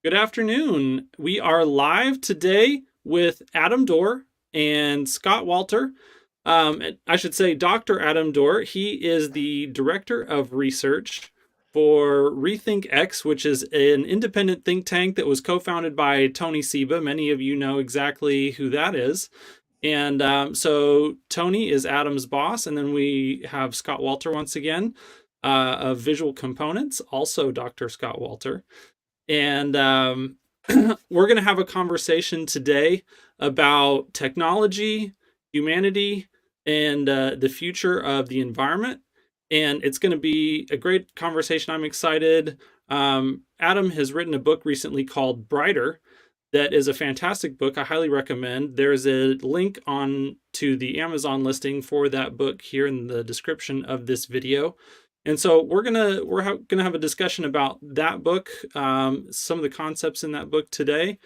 Good afternoon. We are live today with Adam Dorr and Scott Walter. I should say Dr. Adam Dorr. He is the Director of Research for RethinkX, which is an independent think tank that was co-founded by Tony Seba. Many of you know exactly who that is. And so Tony is Adam's boss. And then we have Scott Walter once again of Visual Components, also Dr. Scott Walter. And we're going to have a conversation today about technology, humanity, and the future of the environment. And it's going to be a great conversation. I'm excited. Adam has written a book recently called Brighter that is a fantastic book. I highly recommend. There's a link on to the Amazon listing for that book here in the description of this video. And so we're gonna have a discussion about that book, some of the concepts in that book today,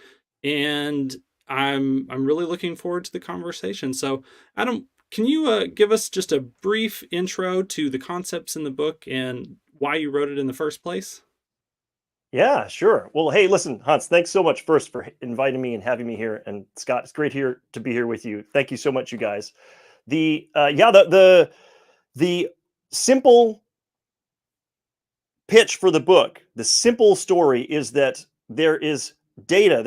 and I'm really looking forward to the conversation. So, Adam, can you give us just a brief intro to the concepts in the book and why you wrote it in the first place? Yeah, sure. Well, hey, listen, Hans, thanks so much first for inviting me and having me here. And Scott, it's great here to be here with you. Thank you so much, you guys. The simple pitch for the book, the simple story is that there is data,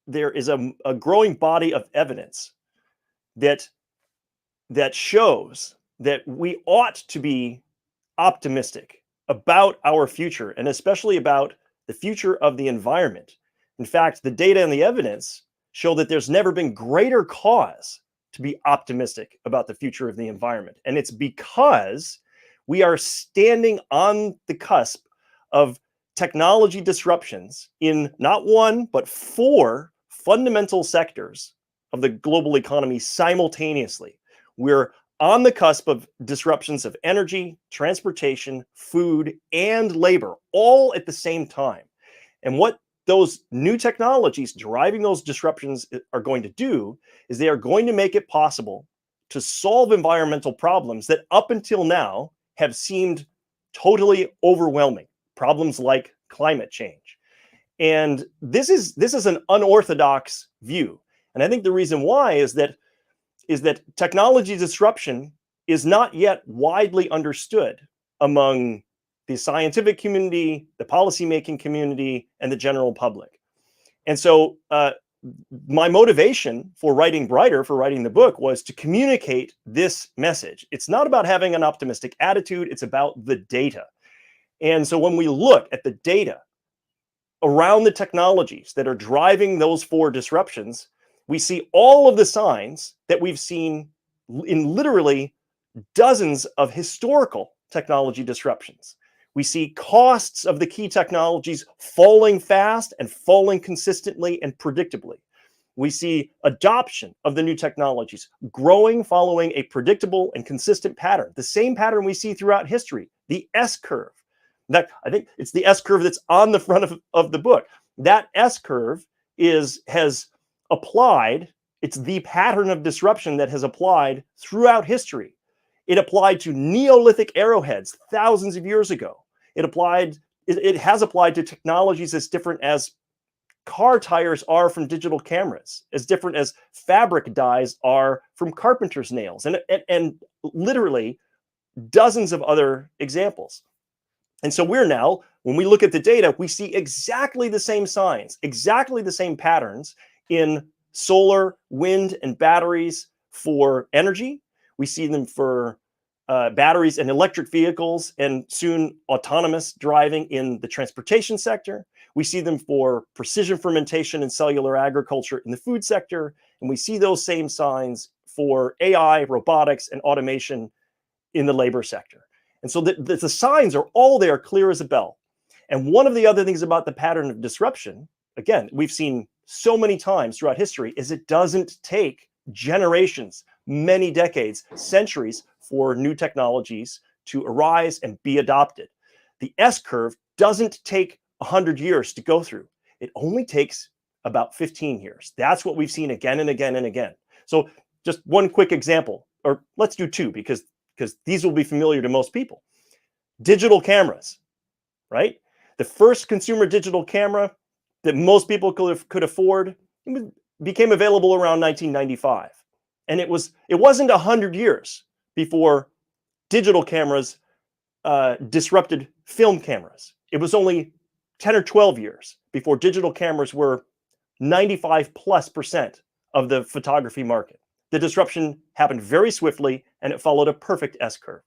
there is a growing body of evidence that shows that we ought to be optimistic about our future, and especially about the future of the environment. In fact, the data and the evidence show that there's never been greater cause to be optimistic about the future of the environment. And it's because we are standing on the cusp of technology disruptions in not one, but four fundamental sectors of the global economy simultaneously. We're on the cusp of disruptions of energy, transportation, food, and labor, all at the same time. And what those new technologies driving those disruptions are going to do is they are going to make it possible to solve environmental problems that up until now have seemed totally overwhelming. Problems like climate change. And this is an unorthodox view. And I think the reason why is that technology disruption is not yet widely understood among the scientific community, the policymaking community, and the general public. And so my motivation for writing Brighter, for writing the book, was to communicate this message. It's not about having an optimistic attitude, it's about the data. And so when we look at the data around the technologies that are driving those four disruptions, we see all of the signs that we've seen in literally dozens of historical technology disruptions. We see costs of the key technologies falling fast and falling consistently and predictably. We see adoption of the new technologies growing following a predictable and consistent pattern, the same pattern we see throughout history, the S curve. That, I think it's the S curve that's on the front of the book. That S curve has applied, it's the pattern of disruption that has applied throughout history. It applied to Neolithic arrowheads thousands of years ago. It has applied to technologies as different as car tires are from digital cameras, as different as fabric dyes are from carpenter's nails, and literally dozens of other examples. And so we're now, when we look at the data, we see exactly the same signs, exactly the same patterns in solar, wind, and batteries for energy. We see them for batteries and electric vehicles, and soon autonomous driving in the transportation sector. We see them for precision fermentation and cellular agriculture in the food sector. And we see those same signs for AI, robotics, and automation in the labor sector. And so the signs are all there, clear as a bell. And one of the other things about the pattern of disruption, again, we've seen so many times throughout history, is it doesn't take generations, many decades, centuries for new technologies to arise and be adopted. The S curve doesn't take 100 years to go through. It only takes about 15 years. That's what we've seen again and again and again. So just one quick example, or let's do two, because these will be familiar to most people. Digital cameras, right? The first consumer digital camera that most people could afford became available around 1995. And it wasn't 100 years before digital cameras disrupted film cameras. It was only 10 or 12 years before digital cameras were 95+% of the photography market. The disruption happened very swiftly, and it followed a perfect S-curve.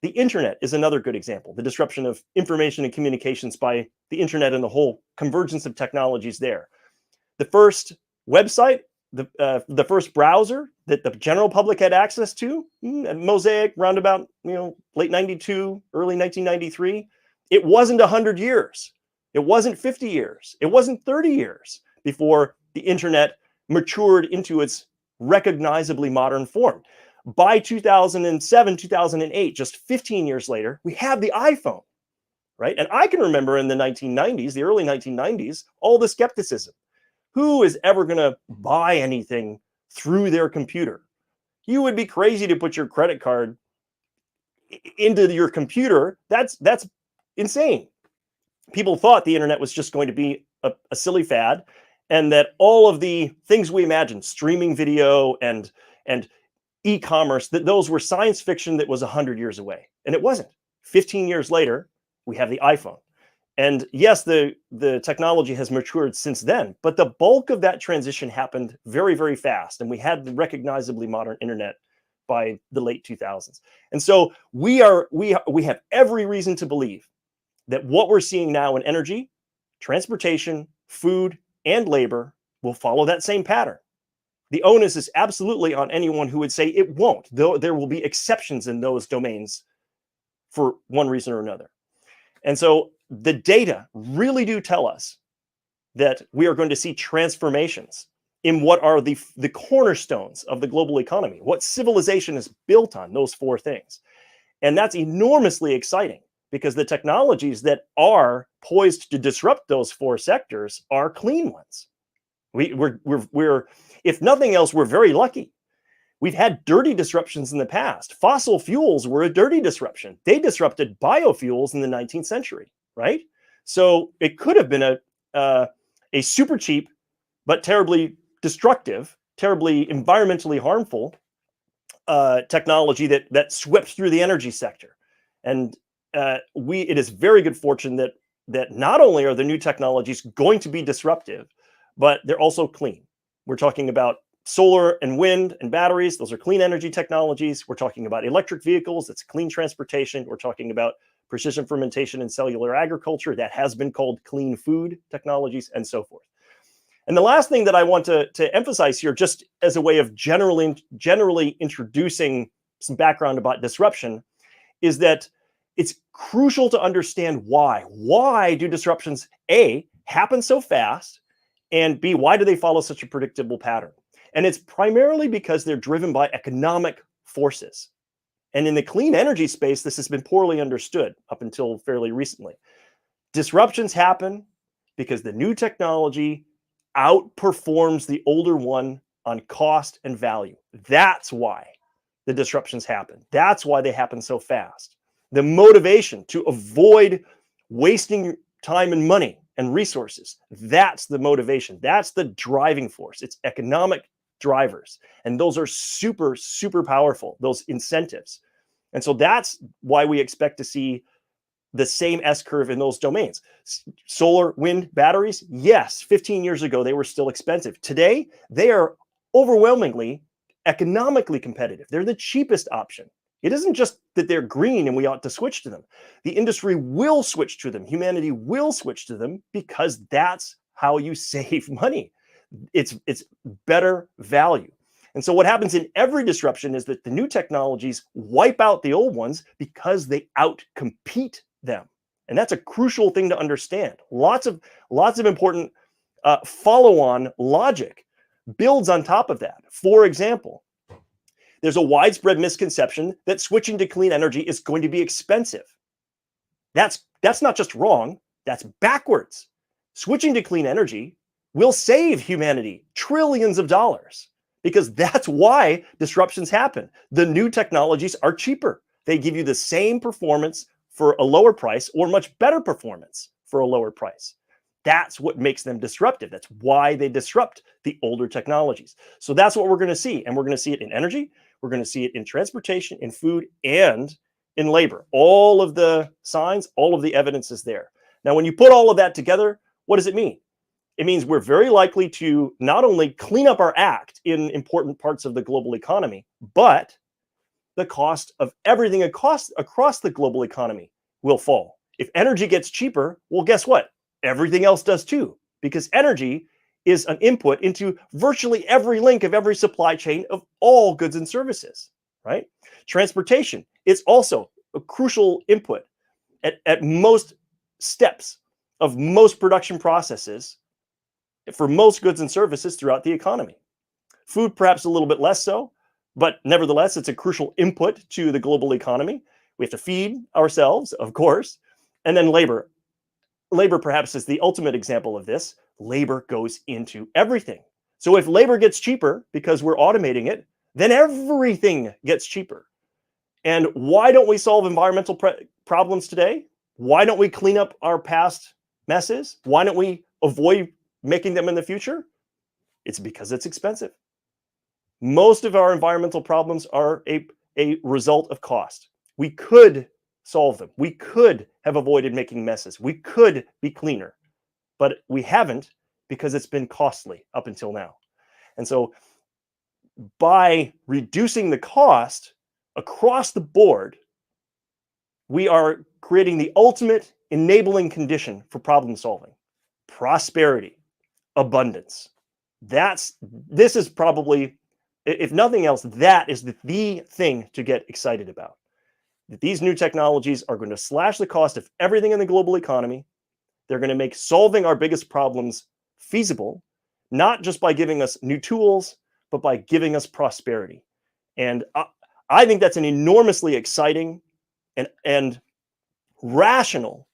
The internet is another good example. The disruption of information and communications by the internet and the whole convergence of technologies there. The first website, the first browser that the general public had access to, Mosaic, roundabout late 92, early 1993. It wasn't 100 years. It wasn't 50 years. It wasn't 30 years before the internet matured into its recognizably modern form. By 2007, 2008, just 15 years later, we have the iPhone, right? And I can remember in the 1990s, the early 1990s, all the skepticism. Who is ever going to buy anything through their computer? You would be crazy to put your credit card into your computer. That's insane. People thought the internet was just going to be a silly fad, and that all of the things we imagined, streaming video and e-commerce, that those were science fiction that was 100 years away. And it wasn't. 15 years later, we have the iPhone. And yes, the technology has matured since then, but the bulk of that transition happened very, very fast. And we had the recognizably modern internet by the late 2000s. And so we have every reason to believe that what we're seeing now in energy, transportation, food, and labor will follow that same pattern. The onus is absolutely on anyone who would say it won't, though there will be exceptions in those domains for one reason or another. And so the data really do tell us that we are going to see transformations in what are the cornerstones of the global economy, what civilization is built on, those four things. And that's enormously exciting because the technologies that are poised to disrupt those four sectors are clean ones. We're if nothing else, we're very lucky. We've had dirty disruptions in the past. Fossil fuels were a dirty disruption. They disrupted biofuels in the 19th century, right? So it could have been a super cheap, but terribly destructive, terribly environmentally harmful technology that swept through the energy sector. And it is very good fortune that not only are the new technologies going to be disruptive, but they're also clean. We're talking about solar and wind and batteries. Those are clean energy technologies. We're talking about electric vehicles. That's clean transportation. We're talking about precision fermentation and cellular agriculture. That has been called clean food technologies and so forth. And the last thing that I want to emphasize here, just as a way of generally introducing some background about disruption, is that it's crucial to understand why. Why do disruptions, A, happen so fast, and B, why do they follow such a predictable pattern? And it's primarily because they're driven by economic forces. And in the clean energy space, this has been poorly understood up until fairly recently. Disruptions happen because the new technology outperforms the older one on cost and value. That's why the disruptions happen. That's why they happen so fast. The motivation to avoid wasting time and money and resources, that's the motivation. That's the driving force. It's economic drivers. And those are super, super powerful, those incentives. And so that's why we expect to see the same S-curve in those domains. Solar, wind, batteries, yes, 15 years ago, they were still expensive. Today, they are overwhelmingly economically competitive. They're the cheapest option. It isn't just that they're green and we ought to switch to them. The industry will switch to them. Humanity will switch to them because that's how you save money. It's better value. And so what happens in every disruption is that the new technologies wipe out the old ones because they outcompete them. And that's a crucial thing to understand. Lots of important follow-on logic builds on top of that. For example, there's a widespread misconception that switching to clean energy is going to be expensive. That's not just wrong, that's backwards. Switching to clean energy will save humanity trillions of dollars because that's why disruptions happen. The new technologies are cheaper. They give you the same performance for a lower price or much better performance for a lower price. That's what makes them disruptive. That's why they disrupt the older technologies. So that's what we're going to see. And we're going to see it in energy. We're going to see it in transportation, in food, and in labor. All of the signs, all of the evidence is there. Now, when you put all of that together, what does it mean? It means we're very likely to not only clean up our act in important parts of the global economy, but the cost of everything across the global economy will fall. If energy gets cheaper, well, guess what? Everything else does too, because energy is an input into virtually every link of every supply chain of all goods and services, right? Transportation is also a crucial input at most steps of most production processes for most goods and services throughout the economy. Food, perhaps a little bit less so, but nevertheless, it's a crucial input to the global economy. We have to feed ourselves, of course, and then labor. Labor perhaps is the ultimate example of this. Labor goes into everything. So if labor gets cheaper because we're automating it, then everything gets cheaper. And why don't we solve environmental problems today? Why don't we clean up our past messes? Why don't we avoid making them in the future? It's because it's expensive. Most of our environmental problems are a result of cost. We could solve them. We could have avoided making messes. We could be cleaner, but we haven't because it's been costly up until now. And so by reducing the cost across the board, we are creating the ultimate enabling condition for problem solving, prosperity, abundance. This is probably, if nothing else, that is the thing to get excited about. That these new technologies are going to slash the cost of everything in the global economy. They're going to make solving our biggest problems feasible, not just by giving us new tools, but by giving us prosperity. And I think that's an enormously exciting and rational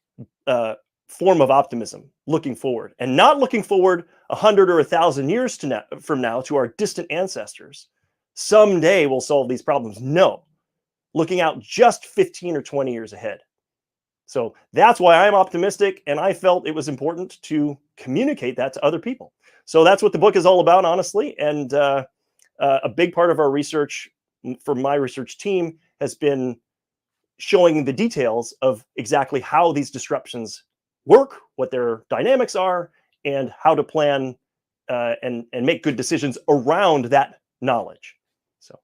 form of optimism looking forward, and not looking forward 100 or 1,000 years from now to our distant ancestors. Someday we'll solve these problems. No, looking out just 15 or 20 years ahead. So that's why I'm optimistic, and I felt it was important to communicate that to other people. So that's what the book is all about, honestly. And a big part of our research, from my research team, has been showing the details of exactly how these disruptions work, what their dynamics are, and how to plan and make good decisions around that knowledge. So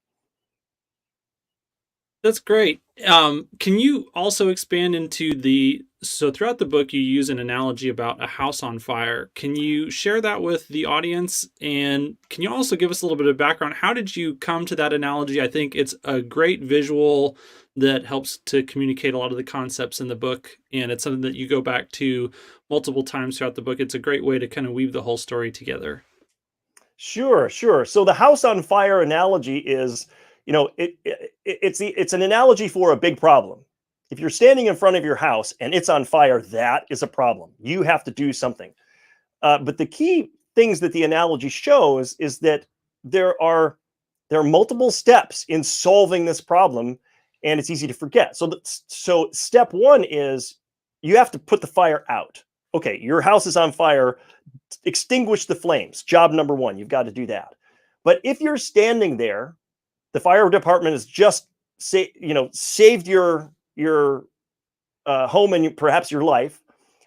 that's great. Can you also expand into so throughout the book, you use an analogy about a house on fire. Can you share that with the audience? And can you also give us a little bit of background? How did you come to that analogy? I think it's a great visual that helps to communicate a lot of the concepts in the book. And it's something that you go back to multiple times throughout the book. It's a great way to kind of weave the whole story together. Sure. So the house on fire analogy is, it's an analogy for a big problem. If you're standing in front of your house and it's on fire, that is a problem. You have to do something. But the key things that the analogy shows is that there are multiple steps in solving this problem, and it's easy to forget. So step one is you have to put the fire out. Okay, your house is on fire. Extinguish the flames. Job number one. You've got to do that. But if you're standing there, the fire department has just saved your home and perhaps your life.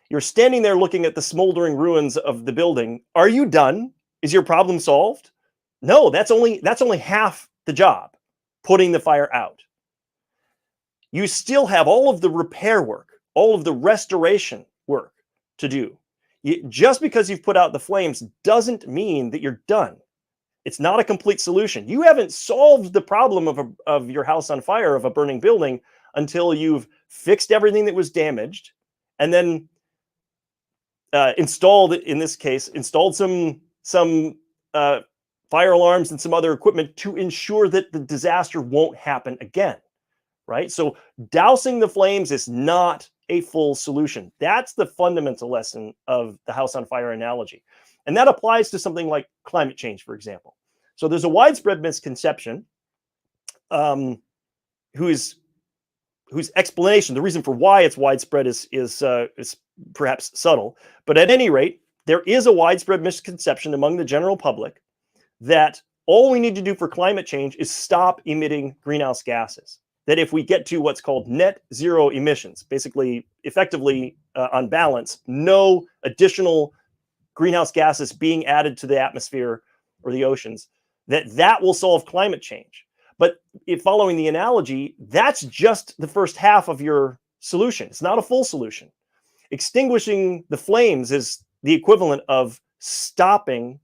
You're standing there looking at the smoldering ruins of the building. Are you done? Is your problem solved? No, that's only half the job, putting the fire out. You still have all of the repair work, all of the restoration work to do. Just because you've put out the flames doesn't mean that you're done. It's not a complete solution. You haven't solved the problem of your house on fire, of a burning building, until you've fixed everything that was damaged, and then installed some fire alarms and some other equipment to ensure that the disaster won't happen again, right? So dousing the flames is not a full solution. That's the fundamental lesson of the house on fire analogy. And that applies to something like climate change, for example. So there's a widespread misconception whose explanation, the reason for why it's widespread is perhaps subtle. But at any rate, there is a widespread misconception among the general public that all we need to do for climate change is stop emitting greenhouse gases. That if we get to what's called net zero emissions, basically, effectively, on balance, no additional greenhouse gases being added to the atmosphere or the oceans, that will solve climate change. But if following the analogy, that's just the first half of your solution. It's not a full solution. Extinguishing the flames is the equivalent of stopping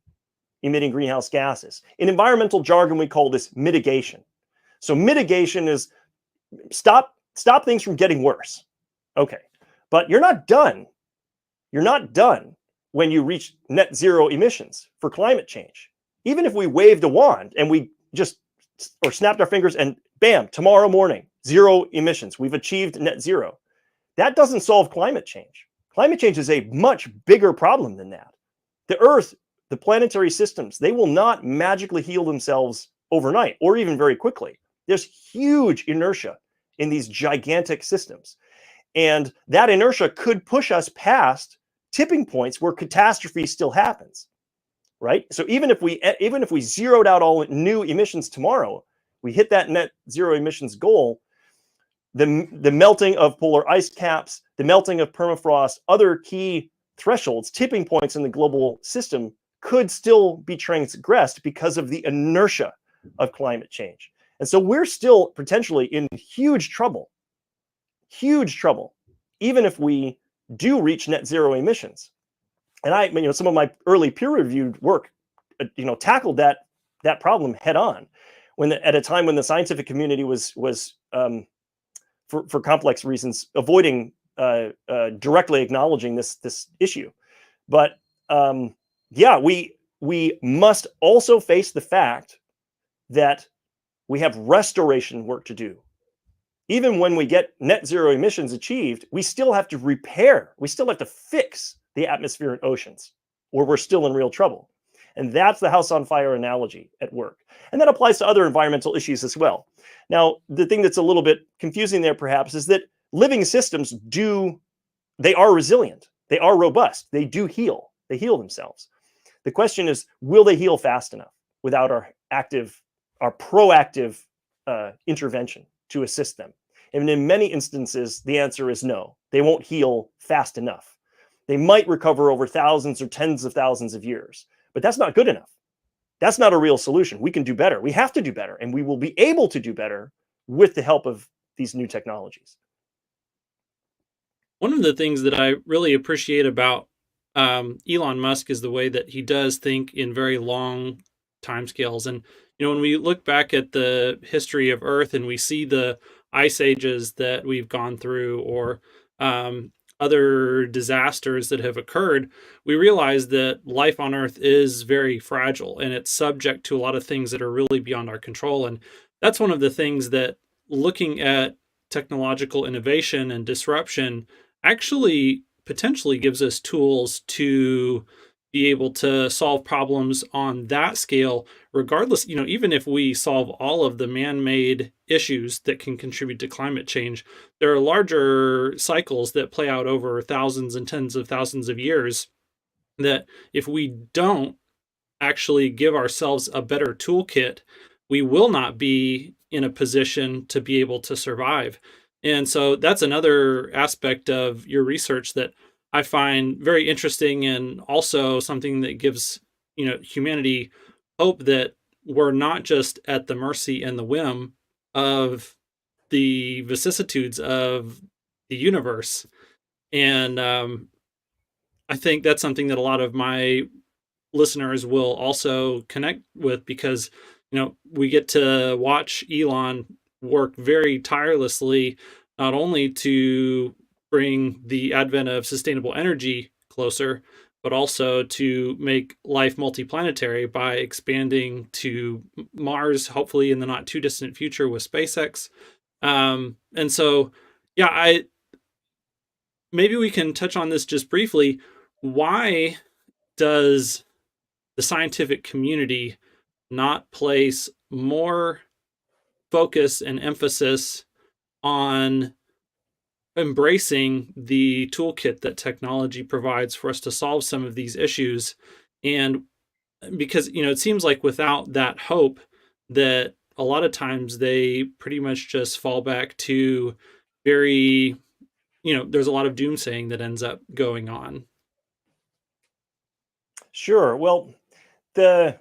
emitting greenhouse gases. In environmental jargon, we call this mitigation. So mitigation is stop things from getting worse. Okay, but you're not done. You're not done when you reach net zero emissions for climate change. Even if we waved a wand and we just or snapped our fingers and bam, tomorrow morning, zero emissions, we've achieved net zero. That doesn't solve climate change. Climate change is a much bigger problem than that. The Earth, the planetary systems, they will not magically heal themselves overnight or even very quickly. There's huge inertia in these gigantic systems. And that inertia could push us past tipping points where catastrophe still happens, right? So even if we zeroed out all new emissions tomorrow, we hit that net zero emissions goal, the melting of polar ice caps, the melting of permafrost, other key thresholds, tipping points in the global system could still be transgressed because of the inertia of climate change. And so we're still potentially in huge trouble, even if we do reach net zero emissions. And some of my early peer-reviewed work, tackled that problem head on, at a time when the scientific community was for complex reasons avoiding directly acknowledging this issue. But we must also face the fact that we have restoration work to do. Even when we get net zero emissions achieved, we still have to repair, we still have to fix the atmosphere and oceans, or we're still in real trouble. And that's the house on fire analogy at work. And that applies to other environmental issues as well. Now, the thing that's a little bit confusing there perhaps is that living systems they are resilient, they are robust, they do heal, they heal themselves. The question is, will they heal fast enough without our proactive intervention to assist them? And in many instances, the answer is no. They won't heal fast enough. They might recover over thousands or tens of thousands of years, but that's not good enough. That's not a real solution. We can do better. We have to do better, and we will be able to do better with the help of these new technologies. One of the things that I really appreciate about Elon Musk is the way that he does think in very long timescales. And when we look back at the history of Earth and we see the ice ages that we've gone through, or other disasters that have occurred, we realize that life on Earth is very fragile and it's subject to a lot of things that are really beyond our control. And that's one of the things that looking at technological innovation and disruption actually potentially gives us tools to be able to solve problems on that scale, regardless, even if we solve all of the man-made issues that can contribute to climate change, there are larger cycles that play out over thousands and tens of thousands of years that if we don't actually give ourselves a better toolkit, we will not be in a position to be able to survive. And so that's another aspect of your research that I find very interesting, and also something that gives humanity hope that we're not just at the mercy and the whim of the vicissitudes of the universe. And I think that's something that a lot of my listeners will also connect with, because we get to watch Elon work very tirelessly, not only to bring the advent of sustainable energy closer, but also to make life multiplanetary by expanding to Mars, hopefully in the not too distant future with SpaceX. And so, maybe we can touch on this just briefly. Why does the scientific community not place more focus and emphasis on embracing the toolkit that technology provides for us to solve some of these issues. And because, it seems like without that hope, that a lot of times they pretty much just fall back to very, there's a lot of doomsaying that ends up going on. Sure. Well, the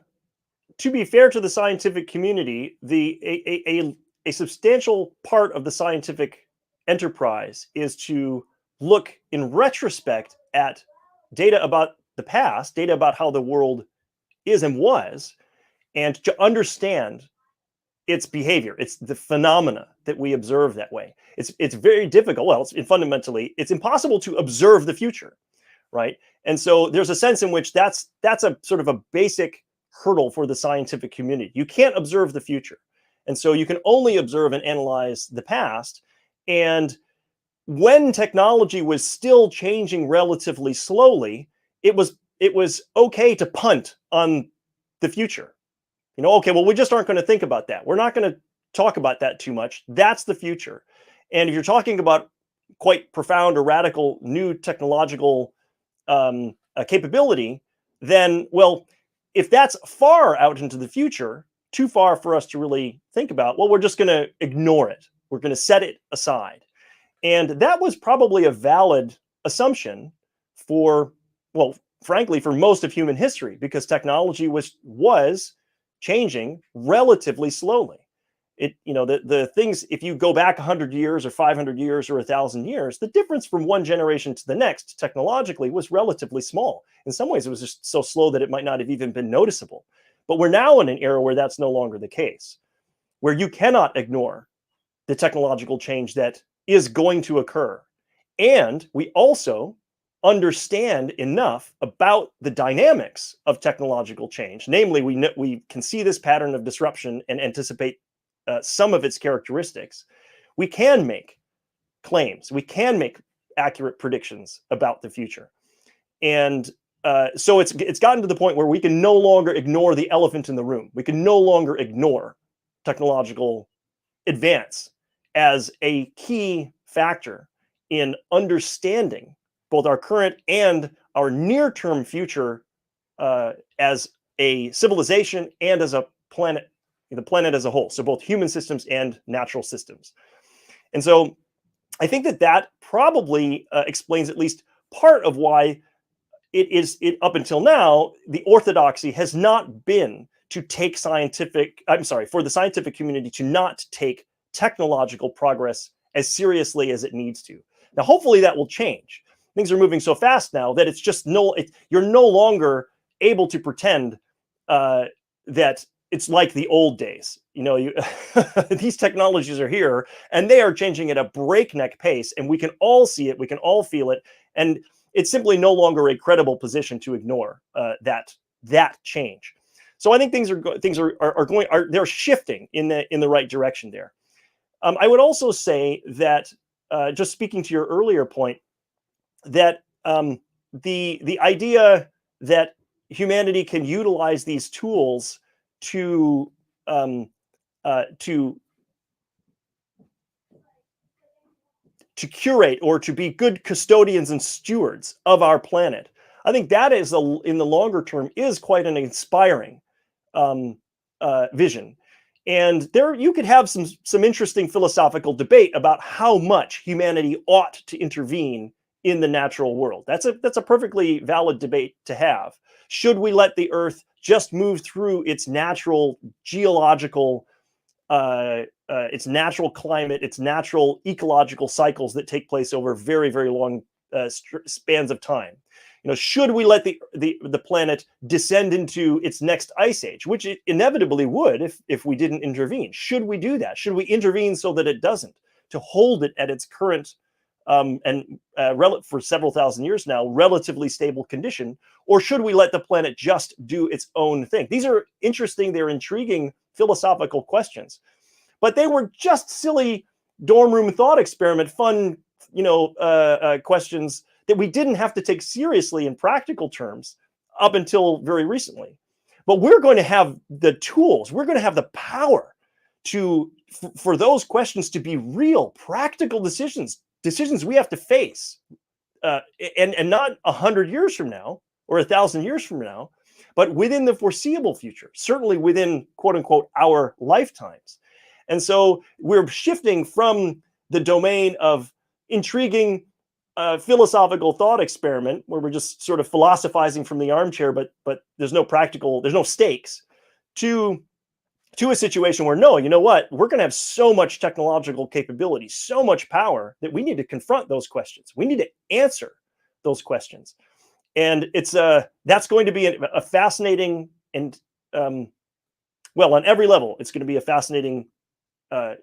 to be fair to the scientific community, a substantial part of the scientific enterprise is to look in retrospect at data about the past, data about how the world is and was, and to understand its behavior. It's the phenomena that we observe that way. It's very difficult. Well, fundamentally, it's impossible to observe the future, right? And so there's a sense in which that's a sort of a basic hurdle for the scientific community. You can't observe the future. And so you can only observe and analyze the past. And when technology was still changing relatively slowly, it was okay to punt on the future. Okay, well, we just aren't going to think about that. We're not going to talk about that too much. That's the future. And if you're talking about quite profound or radical new technological capability, then, well, if that's far out into the future, too far for us to really think about, well, we're just going to ignore it. We're going to set it aside. And that was probably a valid assumption for, well, frankly, for most of human history, because technology was changing relatively slowly. The things, if you go back 100 years or 500 years or 1,000 years, the difference from one generation to the next technologically was relatively small. In some ways, it was just so slow that it might not have even been noticeable. But we're now in an era where that's no longer the case, where you cannot ignore the technological change that is going to occur. And we also understand enough about the dynamics of technological change. Namely, we can see this pattern of disruption and anticipate some of its characteristics. We can make claims. We can make accurate predictions about the future. And so it's gotten to the point where we can no longer ignore the elephant in the room. We can no longer ignore technological advance as a key factor in understanding both our current and our near-term future as a civilization and as a planet, the planet as a whole. So both human systems and natural systems. And so I think that probably explains at least part of why it up until now, the orthodoxy has not been to take for the scientific community to not take technological progress as seriously as it needs to. Now, hopefully that will change. Things are moving so fast now that it's just you're no longer able to pretend that it's like the old days. These technologies are here and they are changing at a breakneck pace, and we can all see it, we can all feel it, and it's simply no longer a credible position to ignore that change. So I think things are they're shifting in the right direction there. I would also say that just speaking to your earlier point, that the idea that humanity can utilize these tools to curate or to be good custodians and stewards of our planet, I think that is in the longer term is quite an inspiring vision. And there you could have some interesting philosophical debate about how much humanity ought to intervene in the natural world. That's a perfectly valid debate to have. Should we let the Earth just move through its natural geological, its natural climate, its natural ecological cycles that take place over very, very long spans of time? Should we let the planet descend into its next ice age, which it inevitably would if we didn't intervene? Should we do that? Should we intervene so that it doesn't, to hold it at its current for several thousand years now, relatively stable condition? Or should we let the planet just do its own thing? These are interesting, they're intriguing philosophical questions, but they were just silly dorm room thought experiment, fun, questions that we didn't have to take seriously in practical terms up until very recently. But we're going to have the tools, we're going to have the power for those questions to be real practical decisions decisions we have to face, and not 100 years from now or 1,000 years from now, but within the foreseeable future, certainly within quote unquote our lifetimes. And so we're shifting from the domain of intriguing philosophical thought experiment where we're just sort of philosophizing from the armchair, but there's no stakes, to a situation where, no, you know what, we're going to have so much technological capability, so much power, that we need to confront those questions. We need to answer those questions. And it's that's going to be a fascinating and well, on every level, it's going to be a fascinating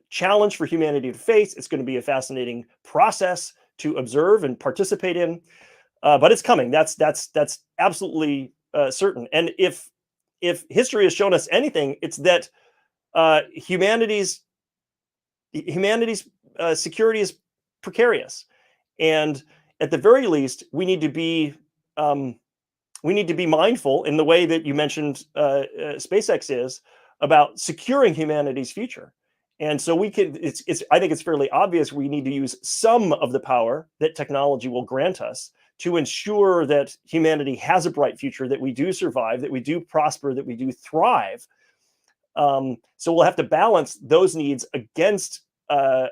challenge for humanity to face. It's going to be a fascinating process to observe and participate in, but it's coming. That's absolutely certain. And if history has shown us anything, it's that humanity's security is precarious, and at the very least, we need to be mindful in the way that you mentioned SpaceX is about securing humanity's future. And so I think it's fairly obvious we need to use some of the power that technology will grant us to ensure that humanity has a bright future, that we do survive, that we do prosper, that we do thrive. So we'll have to balance those needs against our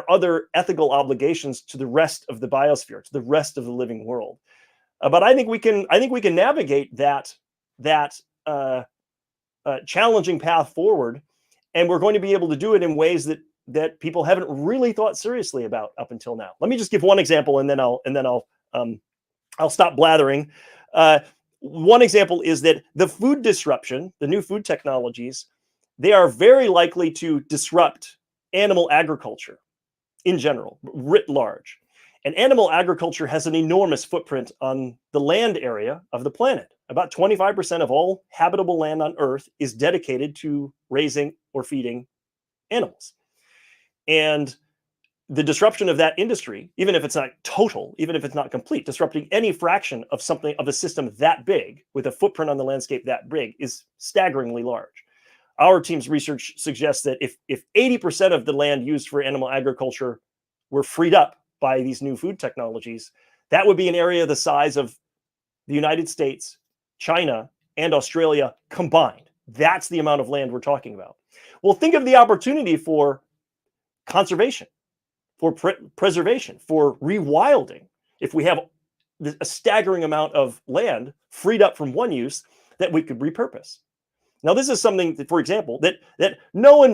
other ethical obligations to the rest of the biosphere, to the rest of the living world. But I think we can navigate that challenging path forward, and we're going to be able to do it in ways that people haven't really thought seriously about up until now. Let me just give one example, and then I'll stop blathering. One example is that the food disruption, the new food technologies, they are very likely to disrupt animal agriculture in general, writ large. And animal agriculture has an enormous footprint on the land area of the planet. About 25% of all habitable land on Earth is dedicated to raising or feeding animals. And the disruption of that industry, even if it's not total, even if it's not complete, disrupting any fraction of something, of a system that big, with a footprint on the landscape that big, is staggeringly large. Our team's research suggests that if 80% of the land used for animal agriculture were freed up by these new food technologies, that would be an area the size of the United States, China, and Australia combined. That's the amount of land we're talking about. Well, think of the opportunity for conservation, for preservation, for rewilding, if we have a staggering amount of land freed up from one use that we could repurpose. Now, this is something that, for example, that most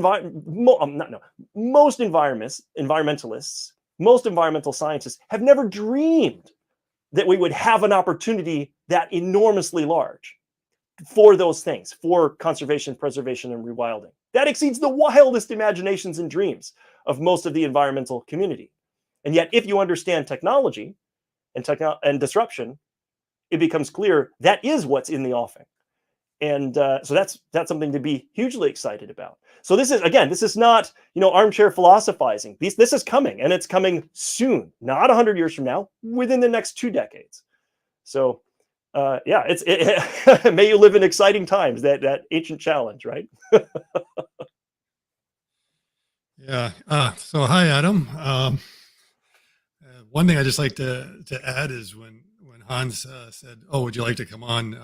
environmentalists, most environmental scientists have never dreamed that we would have an opportunity that enormously large for those things, for conservation, preservation, and rewilding. That exceeds the wildest imaginations and dreams of most of the environmental community. And yet, if you understand technology and disruption, it becomes clear that is what's in the offing. And so that's something to be hugely excited about. So this is not, armchair philosophizing. This is coming, and it's coming soon, not 100 years from now, within the next 2 decades. So may you live in exciting times, that ancient challenge, right? Yeah. So hi, Adam. One thing I just like to add is when Hans said, "Oh, would you like to come on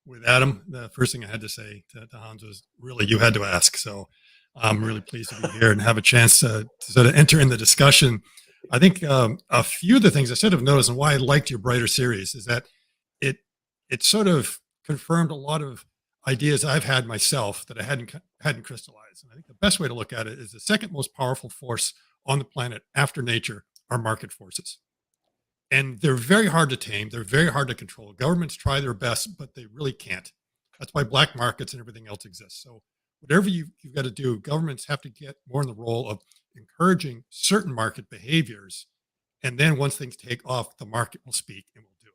with Adam?" The first thing I had to say to Hans was, "Really, you had to ask." So I'm really pleased to be here and have a chance to sort of enter in the discussion. I think a few of the things I should have noticed, and why I liked your Brighter series, is that it sort of confirmed a lot of ideas I've had myself that I hadn't crystallized. And I think the best way to look at it is the second most powerful force on the planet after nature are market forces. And they're very hard to tame. They're very hard to control. Governments try their best, but they really can't. That's why black markets and everything else exists. So whatever you've got to do, governments have to get more in the role of encouraging certain market behaviors. And then once things take off, the market will speak and will do it.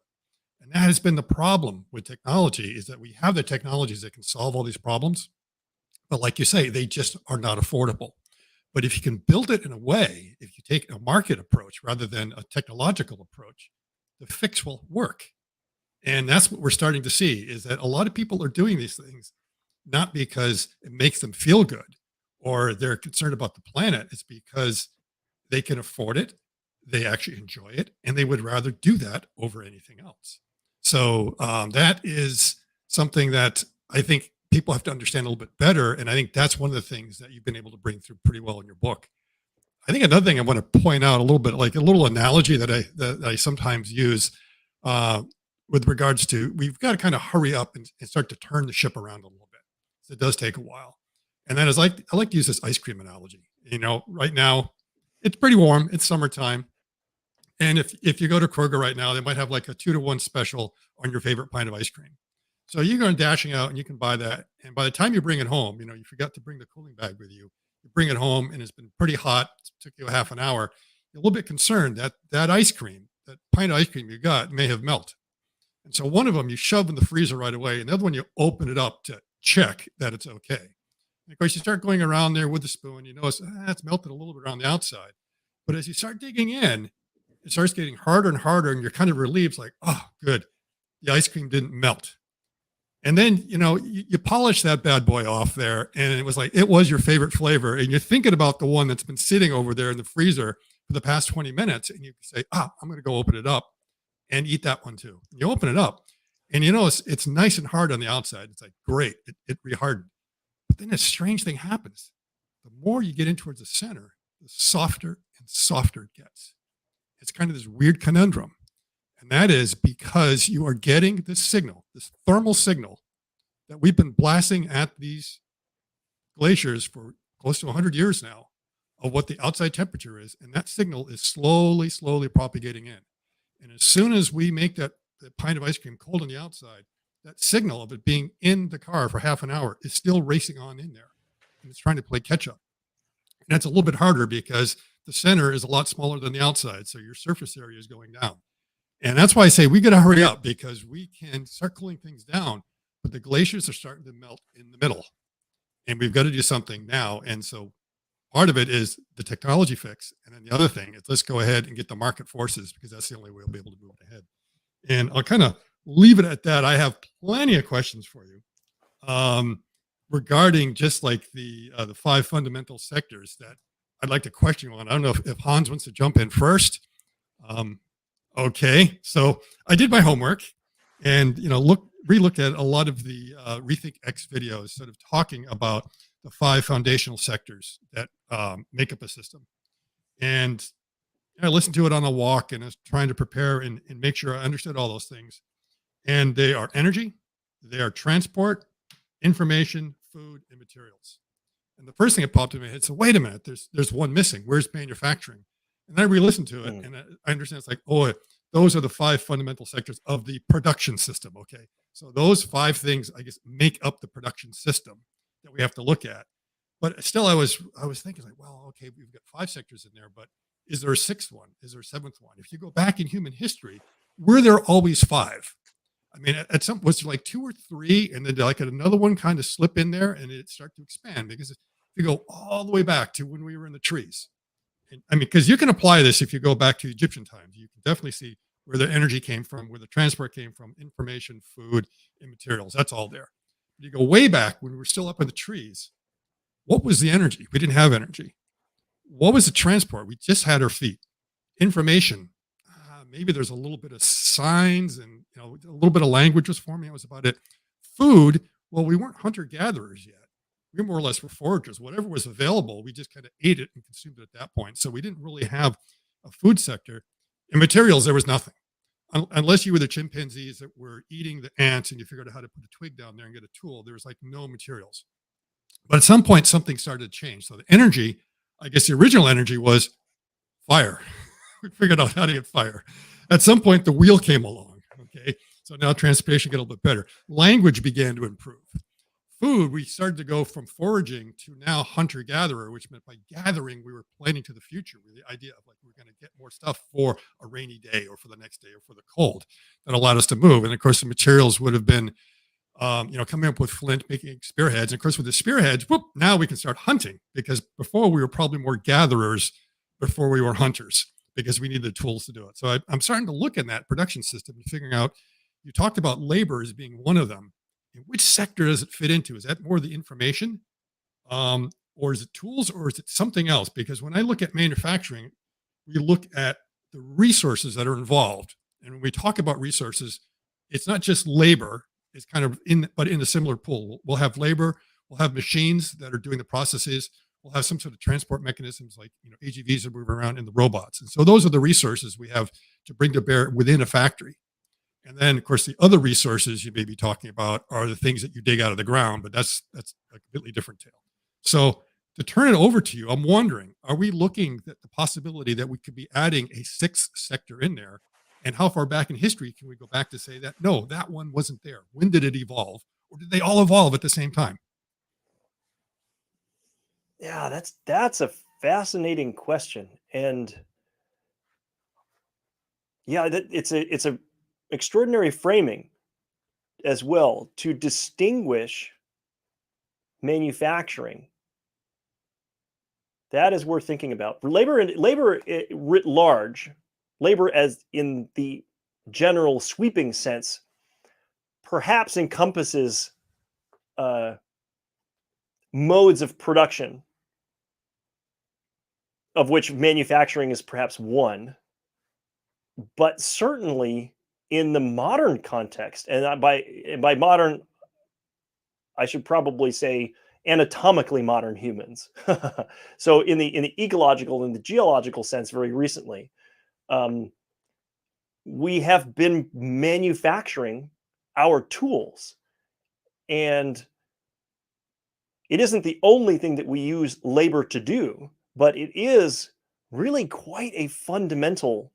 And that has been the problem with technology, is that we have the technologies that can solve all these problems. But like you say, they just are not affordable. But if you can build it in a way, if you take a market approach rather than a technological approach, the fix will work. And that's what we're starting to see, is that a lot of people are doing these things, not because it makes them feel good or they're concerned about the planet. It's because they can afford it. they actually enjoy it, and they would rather do that over anything else. So that is something that I think people have to understand a little bit better. And I think that's one of the things that you've been able to bring through pretty well in your book. I think another thing I want to point out a little bit, like a little analogy that I sometimes use with regards to, we've got to kind of hurry up and start to turn the ship around a little bit. So it does take a while. And then I like to use this ice cream analogy. Right now it's pretty warm. It's summertime. And if you go to Kroger right now, they might have like a 2-to-1 special on your favorite pint of ice cream. So you're going dashing out and you can buy that. And by the time you bring it home, you forgot to bring the cooling bag with you. You bring it home and it's been pretty hot. It took you a half an hour. You're a little bit concerned that that ice cream, that pint of ice cream you got may have melted. And so one of them you shove in the freezer right away. And the other one you open it up to check that it's okay. And of course, you start going around there with the spoon. You notice it's melted a little bit around the outside. But as you start digging in, it starts getting harder and harder, and you're kind of relieved, like, oh, good, the ice cream didn't melt. And then, you polish that bad boy off there, and it was your favorite flavor, and you're thinking about the one that's been sitting over there in the freezer for the past 20 minutes, and you say, I'm going to go open it up and eat that one too. And you open it up, and it's nice and hard on the outside. It's like, great, it rehardened. But then a strange thing happens. The more you get in towards the center, the softer and softer it gets. It's kind of this weird conundrum. And that is because you are getting this signal, this thermal signal that we've been blasting at these glaciers for close to 100 years now of what the outside temperature is. And that signal is slowly, slowly propagating in. And as soon as we make that pint of ice cream cold on the outside, that signal of it being in the car for half an hour is still racing on in there. And it's trying to play catch up. And that's a little bit harder because the center is a lot smaller than the outside. So your surface area is going down. And that's why I say we got to hurry up, because we can start cooling things down, but the glaciers are starting to melt in the middle. And we've got to do something now. And so part of it is the technology fix. And then the other thing is, let's go ahead and get the market forces, because that's the only way we'll be able to move ahead. And I'll kind of leave it at that. I have plenty of questions for you regarding just like the 5 fundamental sectors that I'd like to question you on. I don't know if Hans wants to jump in first. Okay, so I did my homework and re-looked at a lot of the RethinkX videos, sort of talking about the 5 foundational sectors that make up a system. And I listened to it on a walk, and I was trying to prepare and make sure I understood all those things. And they are energy, they are transport, information, food, and materials. And the first thing that popped in my head, so wait a minute, there's one missing. Where's manufacturing? And then I re-listened to it, and I understand it's like, oh, those are the 5 fundamental sectors of the production system. Okay, so those 5 things, I guess, make up the production system that we have to look at. But still, I was thinking, like, well, okay, we've got 5 sectors in there, but is there a 6th one? Is there a 7th one? If you go back in human history, were there always 5? I mean, at some, was there like 2 or 3, and then like another one kind of slip in there, and it start to expand? Because if you go all the way back to when we were in the trees, and, I mean, because you can apply this if you go back to Egyptian times, you can definitely see where the energy came from, where the transport came from, information, food, and materials. That's all there. But you go way back when we were still up in the trees. What was the energy? We didn't have energy. What was the transport? We just had our feet. Information. Maybe there's a little bit of signs, and a little bit of language was forming. That was about it. Food. Well, we weren't hunter-gatherers yet. We more or less were foragers. Whatever was available, we just kind of ate it and consumed it at that point. So we didn't really have a food sector. In materials, there was nothing. Unless you were the chimpanzees that were eating the ants and you figured out how to put a twig down there and get a tool, there was like no materials. But at some point, something started to change. So the energy, I guess the original energy was fire. We figured out how to get fire. At some point, the wheel came along. Okay. So now transportation got a little bit better. Language began to improve. Food, we started to go from foraging to now hunter-gatherer, which meant by gathering, we were planning to the future with the idea of like, we're going to get more stuff for a rainy day or for the next day or for the cold that allowed us to move. And of course, the materials would have been, coming up with flint, making spearheads. And of course, with the spearheads, whoop, now we can start hunting, because before we were probably more gatherers before we were hunters, because we needed the tools to do it. So I'm starting to look in that production system and figuring out, you talked about labor as being one of them. And which sector does it fit into? Is that more the information, or is it tools, or is it something else? Because when I look at manufacturing, we look at the resources that are involved. And when we talk about resources, it's not just labor. It's kind of but in a similar pool. We'll have labor. We'll have machines that are doing the processes. We'll have some sort of transport mechanisms like AGVs are moving around in the robots. And so those are the resources we have to bring to bear within a factory. And then, of course, the other resources you may be talking about are the things that you dig out of the ground, but that's a completely different tale. So to turn it over to you, I'm wondering, are we looking at the possibility that we could be adding a sixth sector in there? And how far back in history can we go back to say that, no, that one wasn't there? When did it evolve? Or did they all evolve at the same time? Yeah, that's a fascinating question. And yeah, it's a extraordinary framing as well to distinguish manufacturing. That is worth thinking about. Labor writ large, labor as in the general sweeping sense, perhaps encompasses modes of production, of which manufacturing is perhaps one. But certainly in the modern context, and by modern, I should probably say anatomically modern humans. So in the ecological and the geological sense, very recently, we have been manufacturing our tools, and it isn't the only thing that we use labor to do, but it is really quite a fundamental.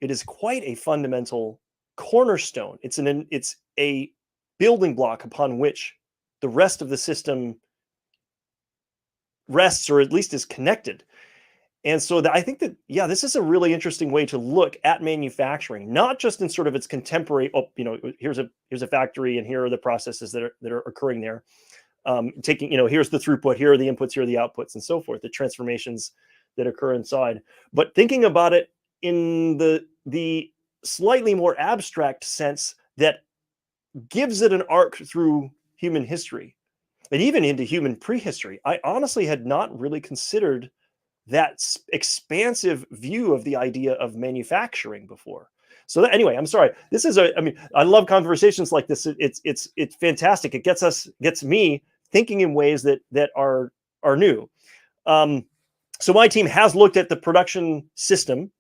It is quite a fundamental cornerstone. It's a building block upon which the rest of the system rests, or at least is connected. And so I think that, yeah, this is a really interesting way to look at manufacturing, not just in sort of its contemporary, here's a factory and here are the processes that are occurring there. Taking, here's the throughput, here are the inputs, here are the outputs, and so forth, the transformations that occur inside. But thinking about it in the slightly more abstract sense that gives it an arc through human history and even into human prehistory. I honestly had not really considered that expansive view of the idea of manufacturing before. So anyway, I'm sorry. This is I love conversations like this. It's fantastic. It gets me thinking in ways that are new. So my team has looked at the production system,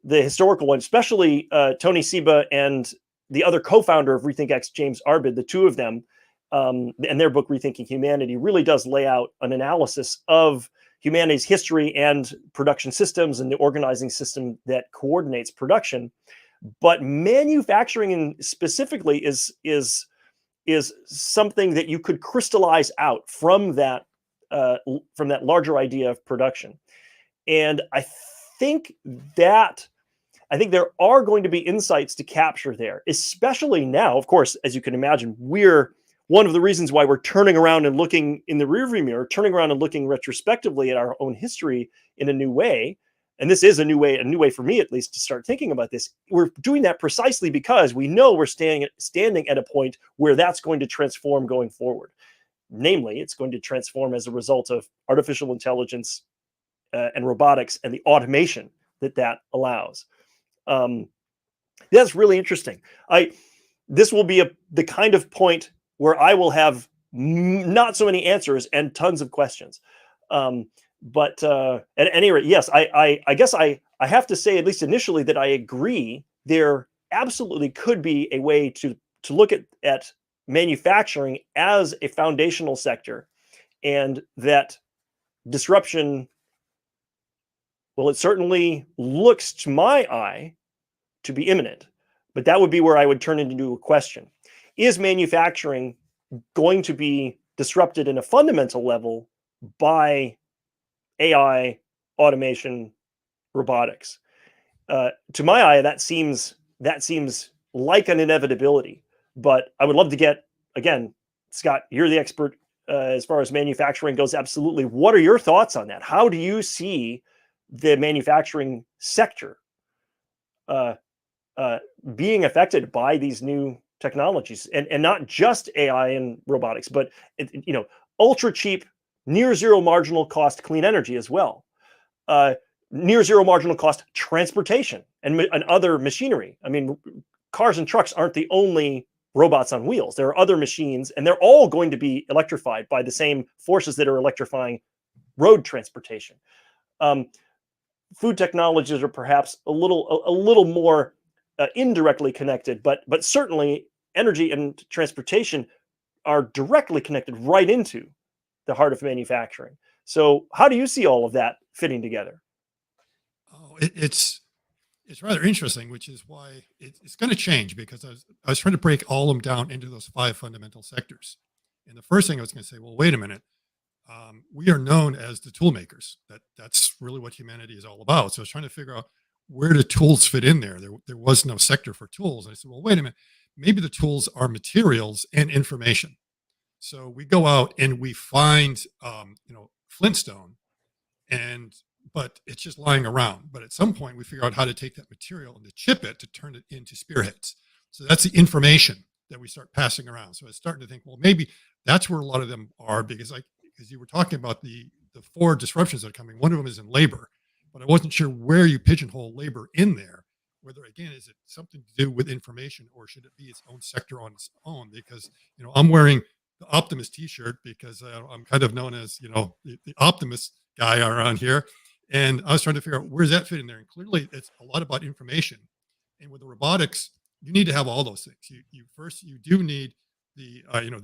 the historical one, especially Tony Seba and the other co-founder of RethinkX, James Arbid, the two of them, and their book, Rethinking Humanity, really does lay out an analysis of humanity's history and production systems and the organizing system that coordinates production. But manufacturing specifically is something that you could crystallize out from that larger idea of production. And I think there are going to be insights to capture there, especially now. Of course, as you can imagine, one of the reasons why we're turning around and looking in the rearview mirror, turning around and looking retrospectively at our own history in a new way. And this is a new way for me, at least, to start thinking about this. We're doing that precisely because we know we're standing at a point where that's going to transform going forward. Namely, it's going to transform as a result of artificial intelligence and robotics and the automation that allows. That's really interesting. This will be the kind of point where I will have not so many answers and tons of questions. But at any rate, yes, I guess I have to say, at least initially, that I agree there absolutely could be a way to look at manufacturing as a foundational sector, and that disruption, well, it certainly looks to my eye to be imminent, but that would be where I would turn it into a question. Is manufacturing going to be disrupted in a fundamental level by AI, automation, robotics? To my eye, that seems like an inevitability. But I would love to get, again, Scott, you're the expert as far as manufacturing goes. Absolutely. What are your thoughts on that? How do you see the manufacturing sector being affected by these new technologies, and not just AI and robotics, but ultra cheap, near zero marginal cost clean energy as well? near zero marginal cost transportation and other machinery. I mean, cars and trucks aren't the only robots on wheels. There are other machines, and they're all going to be electrified by the same forces that are electrifying road transportation. Food technologies are perhaps a little more indirectly connected, but certainly energy and transportation are directly connected right into the heart of manufacturing. So how do you see all of that fitting together? Oh, it's rather interesting, which is why it's going to change, because I was trying to break all of them down into those 5 fundamental sectors. And the first thing I was going to say, well, wait a minute. We are known as the tool makers. That's really what humanity is all about. So I was trying to figure out where the tools fit in there. There was no sector for tools. I said, well, wait a minute. Maybe the tools are materials and information. So we go out and we find, Flintstone, but it's just lying around. But at some point, we figure out how to take that material and to chip it to turn it into spearheads. So that's the information that we start passing around. So I was starting to think, well, maybe that's where a lot of them are, because you were talking about the 4 disruptions that are coming. One of them is in labor, but I wasn't sure where you pigeonhole labor in there. Whether, again, is it something to do with information, or should it be its own sector on its own? Because, I'm wearing the Optimist T-shirt because I'm kind of known as, the Optimist guy around here. And I was trying to figure out, where does that fit in there? And clearly it's a lot about information. And with the robotics, you need to have all those things. You do need the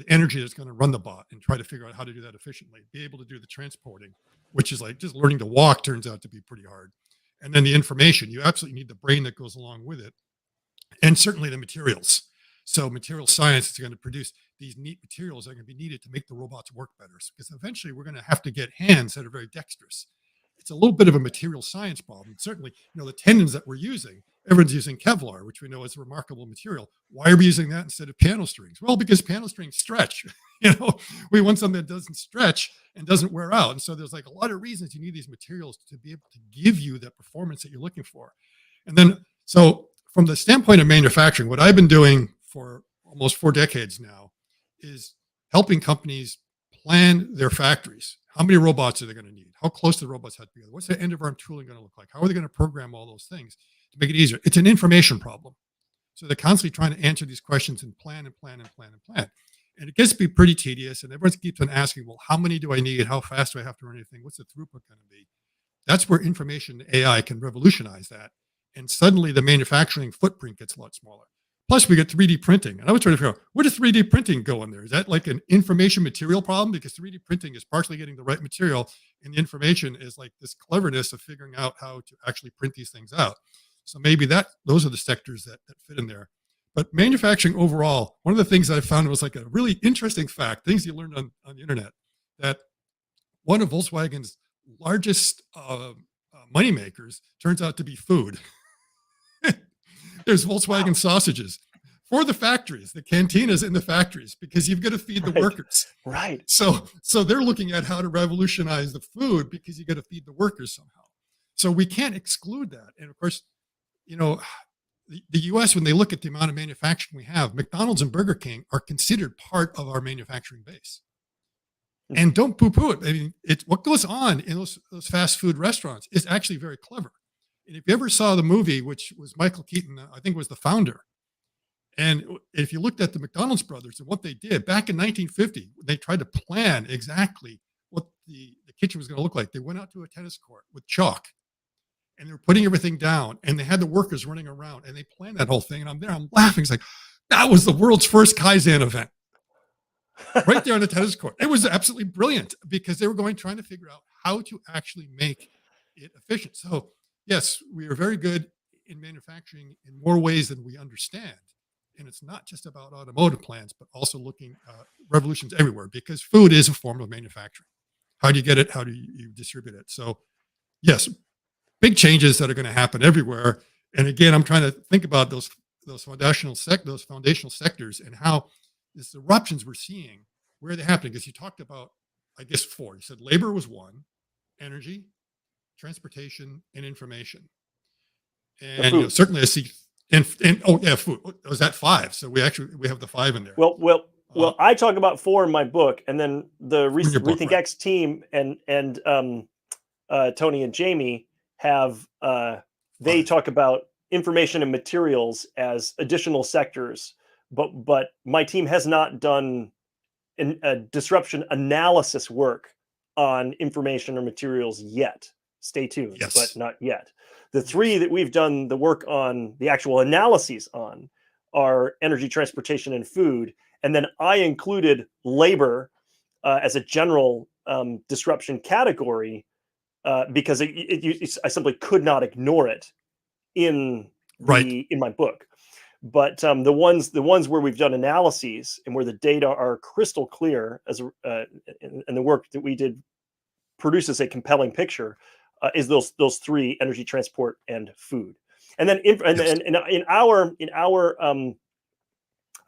energy that's going to run the bot, and try to figure out how to do that efficiently, be able to do the transporting, which is like just learning to walk turns out to be pretty hard. And then the information, you absolutely need the brain that goes along with it. And certainly the materials. So material science is going to produce these neat materials that are going to be needed to make the robots work better. Because eventually we're going to have to get hands that are very dexterous. It's a little bit of a material science problem. Certainly, the tendons that we're using, everyone's using Kevlar, which we know is a remarkable material. Why are we using that instead of piano strings? Well, because piano strings stretch. We want something that doesn't stretch and doesn't wear out. And so there's like a lot of reasons you need these materials to be able to give you that performance that you're looking for. And then, so from the standpoint of manufacturing, what I've been doing for almost 4 decades now is helping companies plan their factories. How many robots are they going to need? How close do the robots have to be? What's the end of arm tooling going to look like? How are they going to program all those things to make it easier? It's an information problem. So they're constantly trying to answer these questions and plan and plan and plan and plan. And it gets to be pretty tedious. And everyone keeps on asking, well, how many do I need? How fast do I have to run anything? What's the throughput going to be? That's where information AI can revolutionize that. And suddenly the manufacturing footprint gets a lot smaller. Plus, we get 3D printing. And I was trying to figure out, where does 3D printing go in there? Is that like an information material problem? Because 3D printing is partially getting the right material, and the information is like this cleverness of figuring out how to actually print these things out. So maybe those are the sectors that fit in there. But manufacturing overall, one of the things I found was like a really interesting fact, things you learned on the internet, that one of Volkswagen's largest money makers turns out to be food. There's Volkswagen sausages for the factories, the cantinas in the factories, because you've got to feed the workers. Right. So they're looking at how to revolutionize the food, because you got to feed the workers somehow. So we can't exclude that. And of course, the US, when they look at the amount of manufacturing we have, McDonald's and Burger King are considered part of our manufacturing base. And don't poo-poo it. I mean, it's what goes on in those fast food restaurants is actually very clever. And if you ever saw the movie, which was Michael Keaton, I think was the founder. And if you looked at the McDonald's brothers and what they did back in 1950, they tried to plan exactly what the kitchen was going to look like. They went out to a tennis court with chalk, and they were putting everything down, and they had the workers running around, and they planned that whole thing. And I'm there, I'm laughing. It's like, that was the world's first Kaizen event. Right there on the tennis court. It was absolutely brilliant, because they were trying to figure out how to actually make it efficient. So yes, we are very good in manufacturing in more ways than we understand. And it's not just about automotive plants, but also looking at revolutions everywhere, because food is a form of manufacturing. How do you get it? How do you distribute it? So yes, big changes that are going to happen everywhere. And again, I'm trying to think about those foundational sectors, and how these eruptions we're seeing, where are they happening? Because you talked about, I guess, 4. You said labor was 1, energy, transportation, and information. And certainly I see, and food. Was that 5? So we have the 5 in there. Well, I talk about 4 in my book, and then the RethinkX team and Tony and Jamie have they Right. talk about information and materials as additional sectors, but my team has not done a disruption analysis work on information or materials yet. Stay tuned, but Yes. not yet. The three Yes. that we've done the work on, the actual analyses on, are energy, transportation, and food. And then I included labor as a general disruption category because I simply could not ignore it in Right. my book. But the ones where we've done analyses and where the data are crystal clear, and the work that we did produces a compelling picture, is those three: energy, transport, and food. And then Yes. in our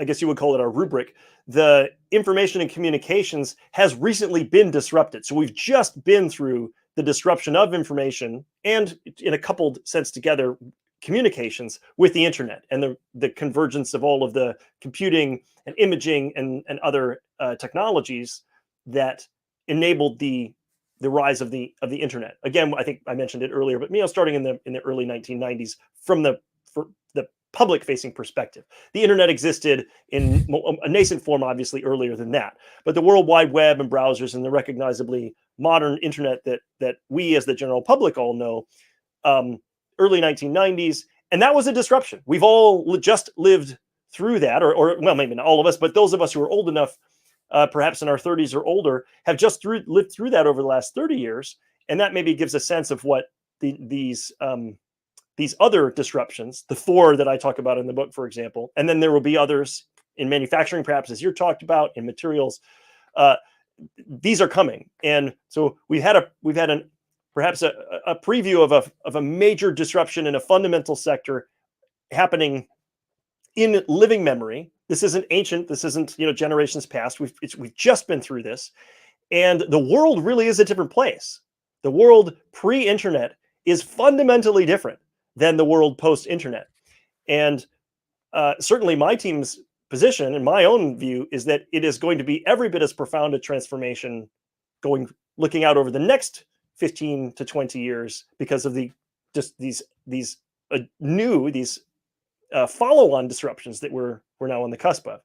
I guess you would call it our rubric, the information and communications has recently been disrupted. So we've just been through the disruption of information and, in a coupled sense together, communications with the internet and the convergence of all of the computing and imaging and other technologies that enabled the rise of the internet. Again, I think I mentioned it earlier, but starting in the early 1990s, from the public facing perspective. The internet existed in a nascent form, obviously, earlier than that. But the World Wide Web and browsers and the recognizably modern internet that we as the general public all know, early 1990s. And that was a disruption. We've all just lived through that, or well, maybe not all of us, but those of us who are old enough, perhaps in our 30s or older, have just lived through that over the last 30 years. And that maybe gives a sense of what these other disruptions, the four that I talk about in the book, for example, and then there will be others in manufacturing, perhaps as you're talked about, in materials. These are coming, and so we've had perhaps a preview of a major disruption in a fundamental sector happening in living memory. This isn't ancient. This isn't generations past. We've just been through this, and the world really is a different place. The world pre-internet is fundamentally different than the world post-internet. And certainly my team's position and my own view is that it is going to be every bit as profound a transformation looking out over the next 15 to 20 years because of these follow-on disruptions that we're now on the cusp of.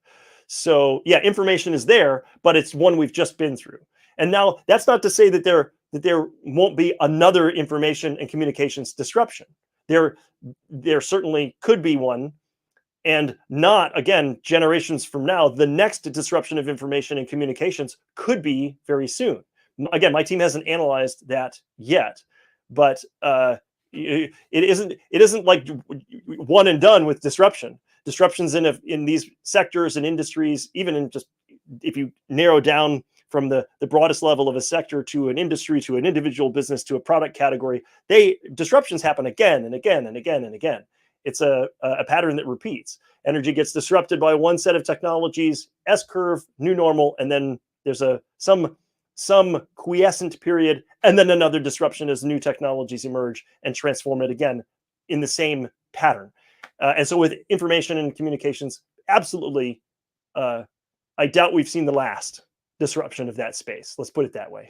So yeah, information is there, but it's one we've just been through. And now that's not to say that there won't be another information and communications disruption. There certainly could be one, and not, again, generations from now. The next disruption of information and communications could be very soon. Again, my team hasn't analyzed that yet, but it isn't like one and done with disruption. Disruptions in these sectors and industries, even in just if you narrow down from the broadest level of a sector to an industry, to an individual business, to a product category, disruptions happen again and again and again and again. It's a pattern that repeats. Energy gets disrupted by one set of technologies, S-curve, new normal, and then there's some quiescent period, and then another disruption as new technologies emerge and transform it again in the same pattern. And so with information and communications, absolutely, I doubt we've seen the last disruption of that space. Let's put it that way.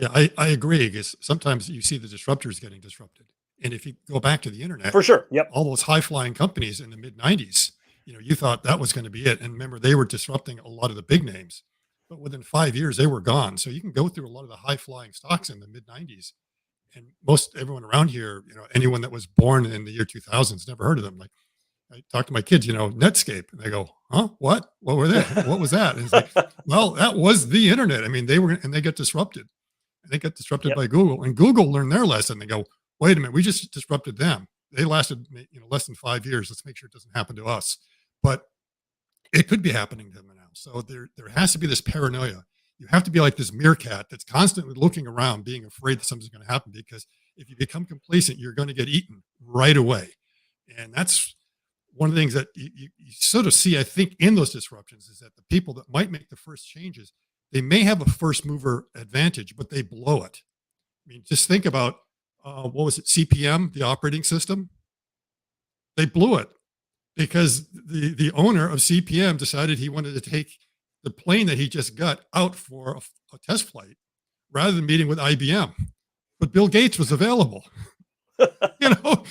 Yeah, I agree, because sometimes you see the disruptors getting disrupted. And if you go back to the internet, For sure. Yep. all those high flying companies in the mid 90s, you thought that was going to be it. And remember, they were disrupting a lot of the big names, but within 5 years, they were gone. So you can go through a lot of the high flying stocks in the mid 90s. And everyone around here, anyone that was born in the year 2000s, never heard of them. Like, I talk to my kids, Netscape, and they go, "Huh? What? What were they? What was that?" And it's like, well, that was the internet. I mean, they get disrupted. And they get disrupted Yep. by Google, and Google learned their lesson. They go, "Wait a minute, we just disrupted them. They lasted, less than 5 years. Let's make sure it doesn't happen to us." But it could be happening to them now. So there has to be this paranoia. You have to be like this meerkat that's constantly looking around, being afraid that something's going to happen, because if you become complacent, you're going to get eaten right away. And that's one of the things that you sort of see, I think, in those disruptions, is that the people that might make the first changes, they may have a first mover advantage, but they blow it. I mean, just think about what was it, CPM, the operating system? They blew it because the owner of CPM decided he wanted to take the plane that he just got out for a test flight rather than meeting with IBM. But Bill Gates was available. you know,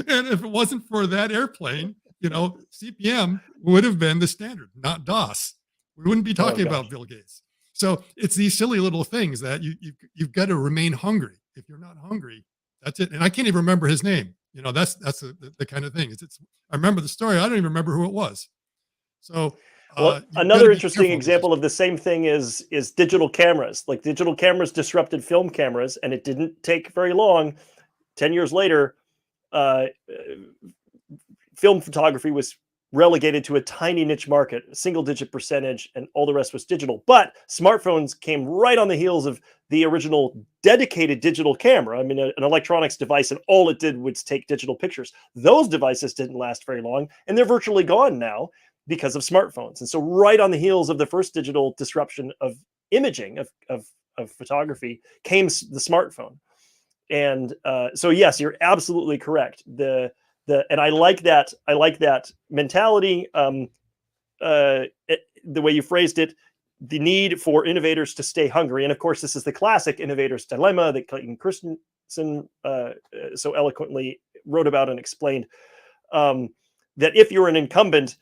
and if it wasn't for that airplane, CPM would have been the standard, not DOS. We wouldn't be talking about Bill Gates. So it's these silly little things that you've got to remain hungry. If you're not hungry, that's it. And I can't even remember his name. That's the kind of thing. I remember the story. I don't even remember who it was. So well, another interesting example of the same thing is digital cameras. Like digital cameras disrupted film cameras, and it didn't take very long. 10 years later, film photography was relegated to a tiny niche market, a single-digit percentage, and all the rest was digital. But smartphones came right on the heels of the original dedicated digital camera. I mean, an electronics device, and all it did was take digital pictures. Those devices didn't last very long, and they're virtually gone now because of smartphones. And so right on the heels of the first digital disruption of imaging, of photography, came the smartphone. And so, yes, you're absolutely correct. And I like that mentality. The way you phrased it, the need for innovators to stay hungry. And of course, this is the classic innovator's dilemma that Clayton Christensen so eloquently wrote about and explained. That if you're an incumbent,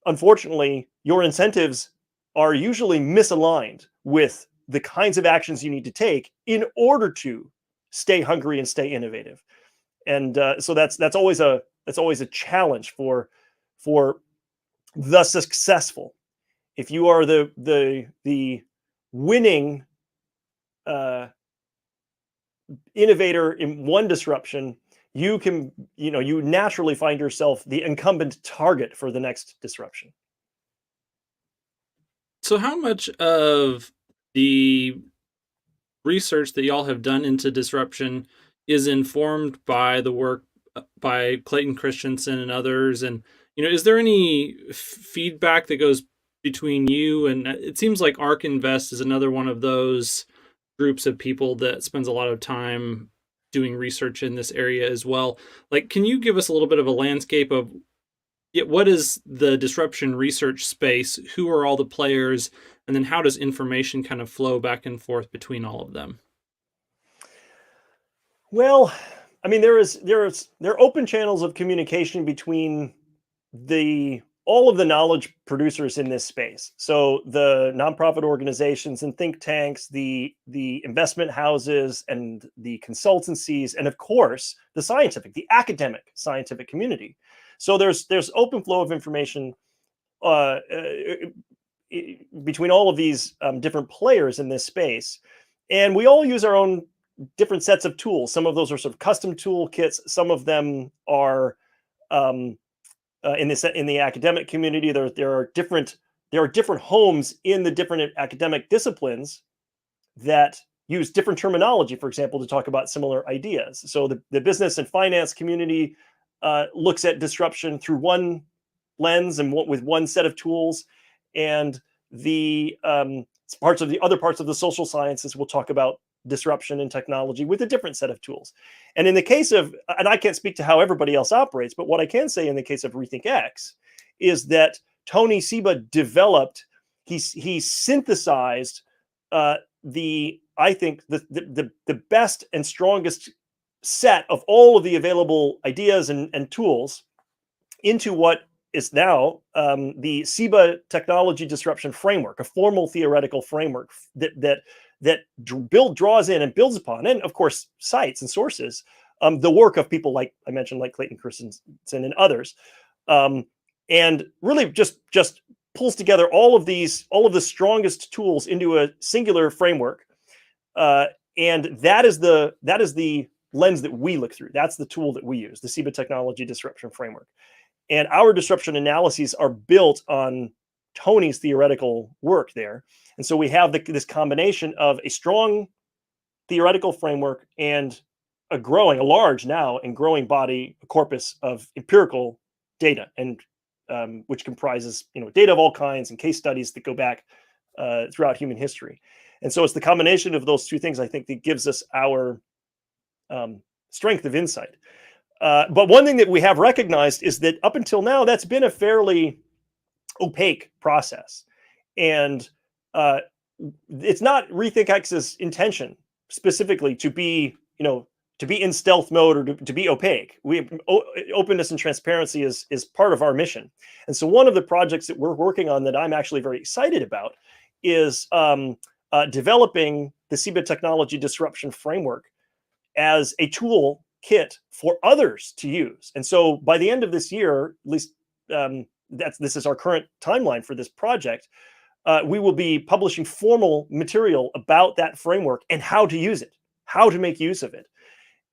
unfortunately, your incentives are usually misaligned with the kinds of actions you need to take in order to stay hungry and stay innovative. And so that's always a challenge for the successful. If you are the winning innovator in one disruption, you naturally find yourself the incumbent target for the next disruption. So how much of the research that y'all have done into disruption is informed by the work by Clayton Christensen and others? And, is there any feedback that goes between you? And it seems like ARK Invest is another one of those groups of people that spends a lot of time doing research in this area as well. Like, can you give us a little bit of a landscape of what is the disruption research space? Who are all the players? And then how does information kind of flow back and forth between all of them? Well, I mean, there are open channels of communication between all of the knowledge producers in this space. So the nonprofit organizations and think tanks, the investment houses and the consultancies, and of course the academic scientific community. So there's open flow of information between all of these different players in this space, and we all use our own different sets of tools. Some of those are sort of custom toolkits. Some of them are in the academic community. There are different homes in the different academic disciplines that use different terminology, for example, to talk about similar ideas. So the business and finance community looks at disruption through one lens and with one set of tools, and the other parts of the social sciences will talk about disruption and technology with a different set of tools. And in the case of, and I can't speak to how everybody else operates, but what I can say in the case of RethinkX is that Tony Seba he synthesized the best and strongest set of all of the available ideas and tools into what is now the Seba Technology Disruption Framework, a formal theoretical framework that draws in and builds upon, and of course cites and sources the work of people like I mentioned, like Clayton Christensen and others, and really just pulls together all of the strongest tools into a singular framework, and that is the lens that we look through. That's the tool that we use, the Seba Technology Disruption Framework, and our disruption analyses are built on Tony's theoretical work there. And so we have this combination of a strong theoretical framework and a large now and growing body, a corpus of empirical data, and which comprises data of all kinds and case studies that go back throughout human history. And so it's the combination of those two things, I think, that gives us our strength of insight. But one thing that we have recognized is that up until now, that's been a fairly opaque process. And it's not RethinkX's intention specifically to be, to be in stealth mode or to be opaque. Openness and transparency is part of our mission. And so one of the projects that we're working on that I'm actually very excited about is developing the Seba technology disruption framework as a tool kit for others to use. And so by the end of this year, at least this is our current timeline for this project, we will be publishing formal material about that framework and how to use it, how to make use of it.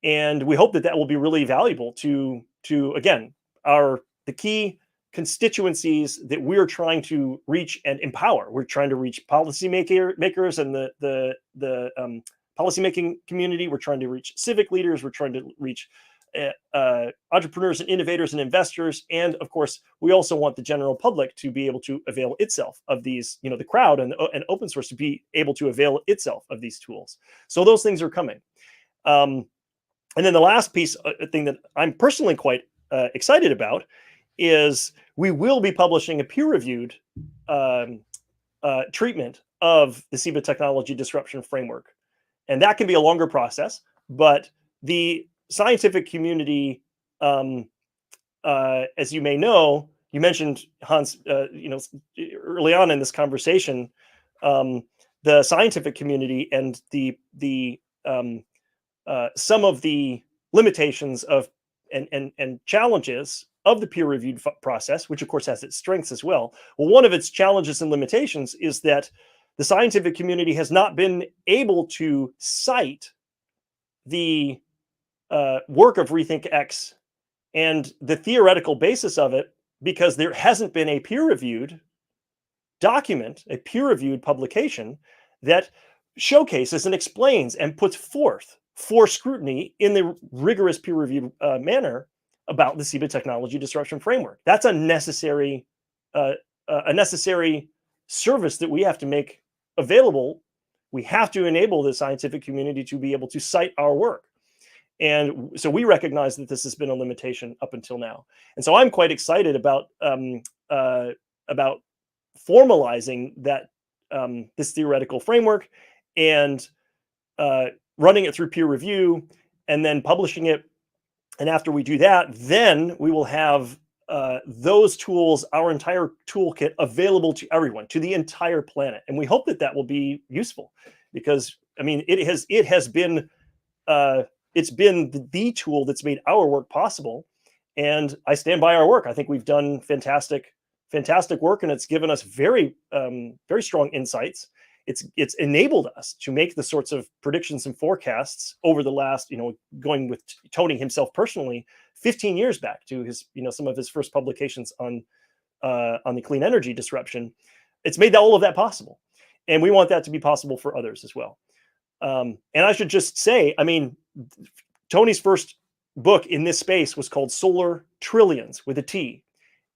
And we hope that that will be really valuable to again, the key constituencies that we're trying to reach and empower. We're trying to reach makers and the policymaking community. We're trying to reach civic leaders. We're trying to reach entrepreneurs and innovators and investors. And of course, we also want the general public to be able to avail itself of these, the crowd and open source to be able to avail itself of these tools. So those things are coming. And then the last thing that I'm personally quite excited about is we will be publishing a peer-reviewed treatment of the Seba technology disruption framework. And that can be a longer process, but the scientific community, as you may know, you mentioned, Hans, early on in this conversation, the scientific community and some of the limitations of and challenges of the peer-reviewed process, which of course has its strengths as well. Well, one of its challenges and limitations is that the scientific community has not been able to cite the work of RethinkX and the theoretical basis of it because there hasn't been a peer-reviewed document, a peer-reviewed publication that showcases and explains and puts forth for scrutiny in the rigorous peer-reviewed manner about the Seba technology disruption framework. That's a necessary service that we have to make available. We have to enable the scientific community to be able to cite our work. And so we recognize that this has been a limitation up until now. And so I'm quite excited about formalizing that this theoretical framework and running it through peer review and then publishing it. And after we do that, then we will have those tools, our entire toolkit, available to everyone, to the entire planet. And we hope that that will be useful because, I mean, it's been the tool that's made our work possible. And I stand by our work. I think we've done fantastic work, and it's given us very strong insights. It's enabled us to make the sorts of predictions and forecasts over the last, going with Tony himself personally, 15 years back to his, some of his first publications on the clean energy disruption. It's made all of that possible, and we want that to be possible for others as well. And I should just say, I mean, Tony's first book in this space was called Solar Trillions with a T,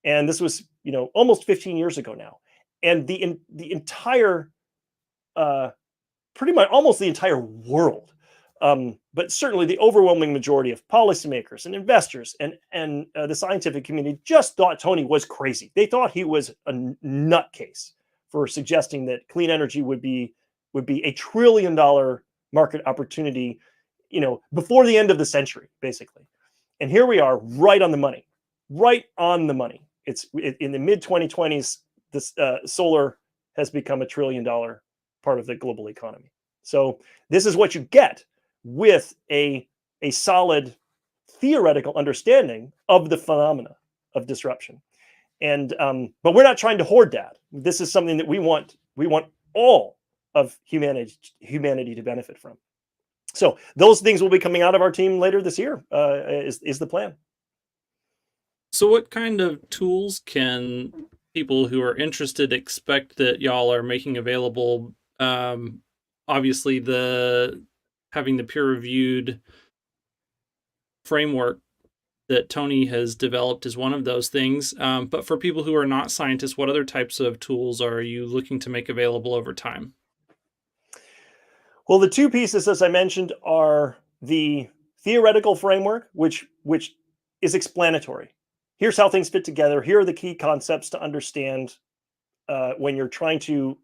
and this was almost 15 years ago now, and the entire pretty much almost the entire world, but certainly the overwhelming majority of policymakers and investors and the scientific community just thought Tony was crazy. They thought he was a nutcase for suggesting that clean energy would be a $1 trillion market opportunity, before the end of the century, basically. And here we are, right on the money. It's in the mid 2020s. This solar has become $1 trillion part of the global economy. So this is what you get with a solid theoretical understanding of the phenomena of disruption. And but we're not trying to hoard that. This is something that we want all of humanity to benefit from. So those things will be coming out of our team later this year, is the plan. So what kind of tools can people who are interested expect that y'all are making available? Obviously, having the peer-reviewed framework that Tony has developed is one of those things. But for people who are not scientists, what other types of tools are you looking to make available over time? Well, the two pieces, as I mentioned, are the theoretical framework, which is explanatory. Here's how things fit together. Here are the key concepts to understand when you're trying to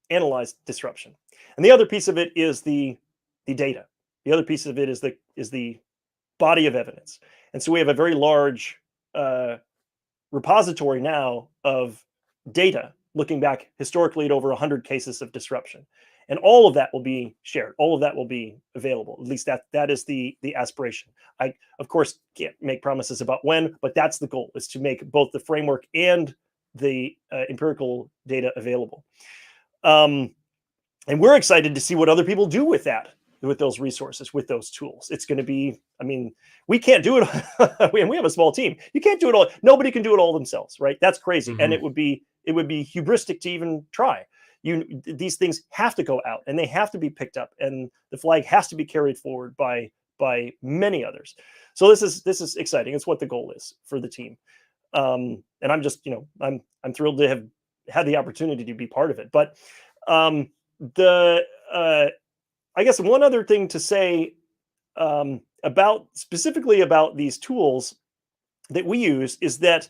analyze disruption. And the other piece of it is the data. The other piece of it is the body of evidence. And so we have a very large repository now of data looking back historically at over 100 cases of disruption. And all of that will be shared. All of that will be available. At least that is the aspiration. I, of course, can't make promises about when, but that's the goal, is to make both the framework and the empirical data available. And we're excited to see what other people do with that, with those resources, with those tools. It's going to be, I mean, we can't do it. We have a small team. You can't do it all. Nobody can do it all themselves, right? That's crazy. Mm-hmm. And it would be hubristic to even try. These things have to go out and they have to be picked up, and the flag has to be carried forward by many others. So this is exciting. It's what the goal is for the team. And I'm just, I'm thrilled to have had the opportunity to be part of it. But I guess one other thing to say specifically about these tools that we use is that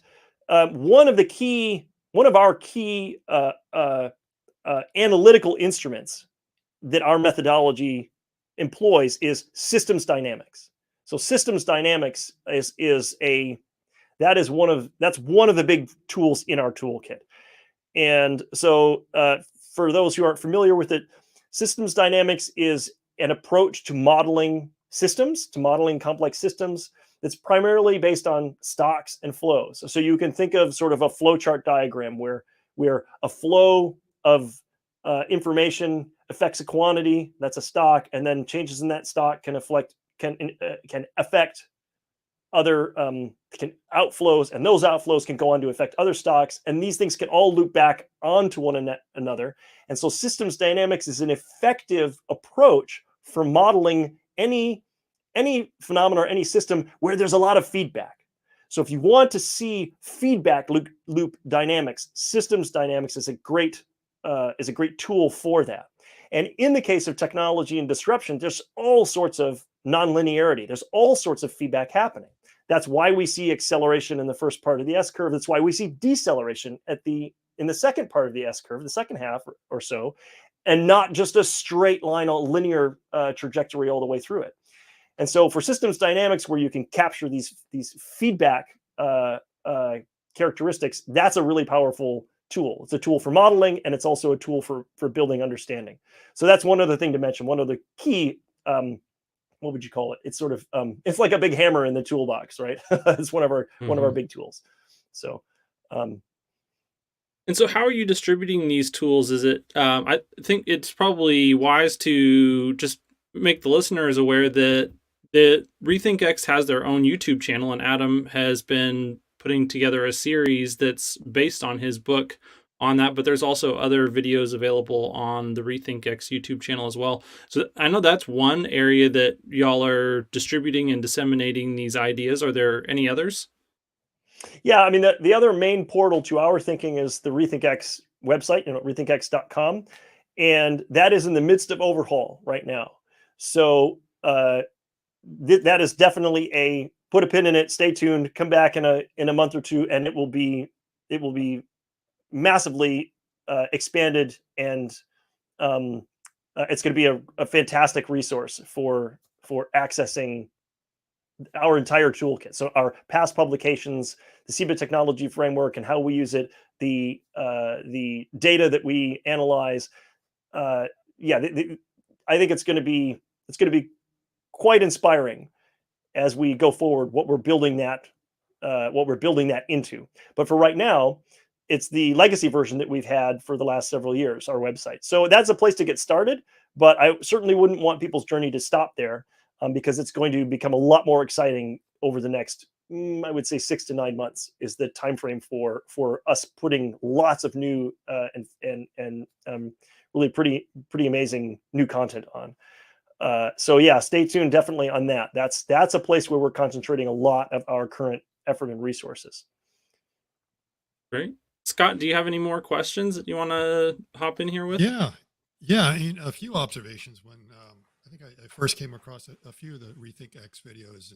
one of our key analytical instruments that our methodology employs is systems dynamics. So systems dynamics is one of the big tools in our toolkit. And so for those who aren't familiar with it, systems dynamics is an approach to modeling systems, to modeling complex systems, that's primarily based on stocks and flows. So you can think of sort of a flowchart diagram where a flow of information affects a quantity, that's a stock, and then changes in that stock can affect other outflows, and those outflows can go on to affect other stocks, and these things can all loop back onto one another. And so systems dynamics is an effective approach for modeling any phenomenon or any system where there's a lot of feedback. So if you want to see feedback loop dynamics, systems dynamics is a great tool for that. And in the case of technology and disruption, there's all sorts of nonlinearity. There's all sorts of feedback happening. That's why we see acceleration in the first part of the S-curve. That's why we see deceleration in the second part of the S-curve, the second half or so, and not just a straight line, a linear trajectory all the way through it. And so for systems dynamics, where you can capture these feedback characteristics, that's a really powerful tool. It's a tool for modeling, and it's also a tool for building understanding. So that's one other thing to mention. One of the key, what would you call it? It's sort of, it's like a big hammer in the toolbox, right? It's one of our big tools. So, and so how are you distributing these tools? Is it, I think it's probably wise to just make the listeners aware that RethinkX has their own YouTube channel, and Adam has been putting together a series that's based on his book on that, but there's also other videos available on the RethinkX YouTube channel as well. So I know that's one area that y'all are distributing and disseminating these ideas. Are there any others? Yeah, I mean, the other main portal to our thinking is the RethinkX website, RethinkX.com, and that is in the midst of overhaul right now. So that is definitely put a pin in it. Stay tuned. Come back in a month or two, and it will be massively expanded, and it's going to be a fantastic resource for accessing our entire toolkit. So our past publications, the Seba technology framework, and how we use it, the data that we analyze. I think it's going to be quite inspiring as we go forward, what we're building that into. But for right now, it's the legacy version that we've had for the last several years, our website. So that's a place to get started, but I certainly wouldn't want people's journey to stop there, because it's going to become a lot more exciting over the next, I would say 6 to 9 months is the time frame for us putting lots of new and really pretty amazing new content on. So yeah, stay tuned definitely on that. That's a place where we're concentrating a lot of our current effort and resources. Great. Scott, do you have any more questions that you want to hop in here with? Yeah. A few observations when I think I first came across a few of the RethinkX videos,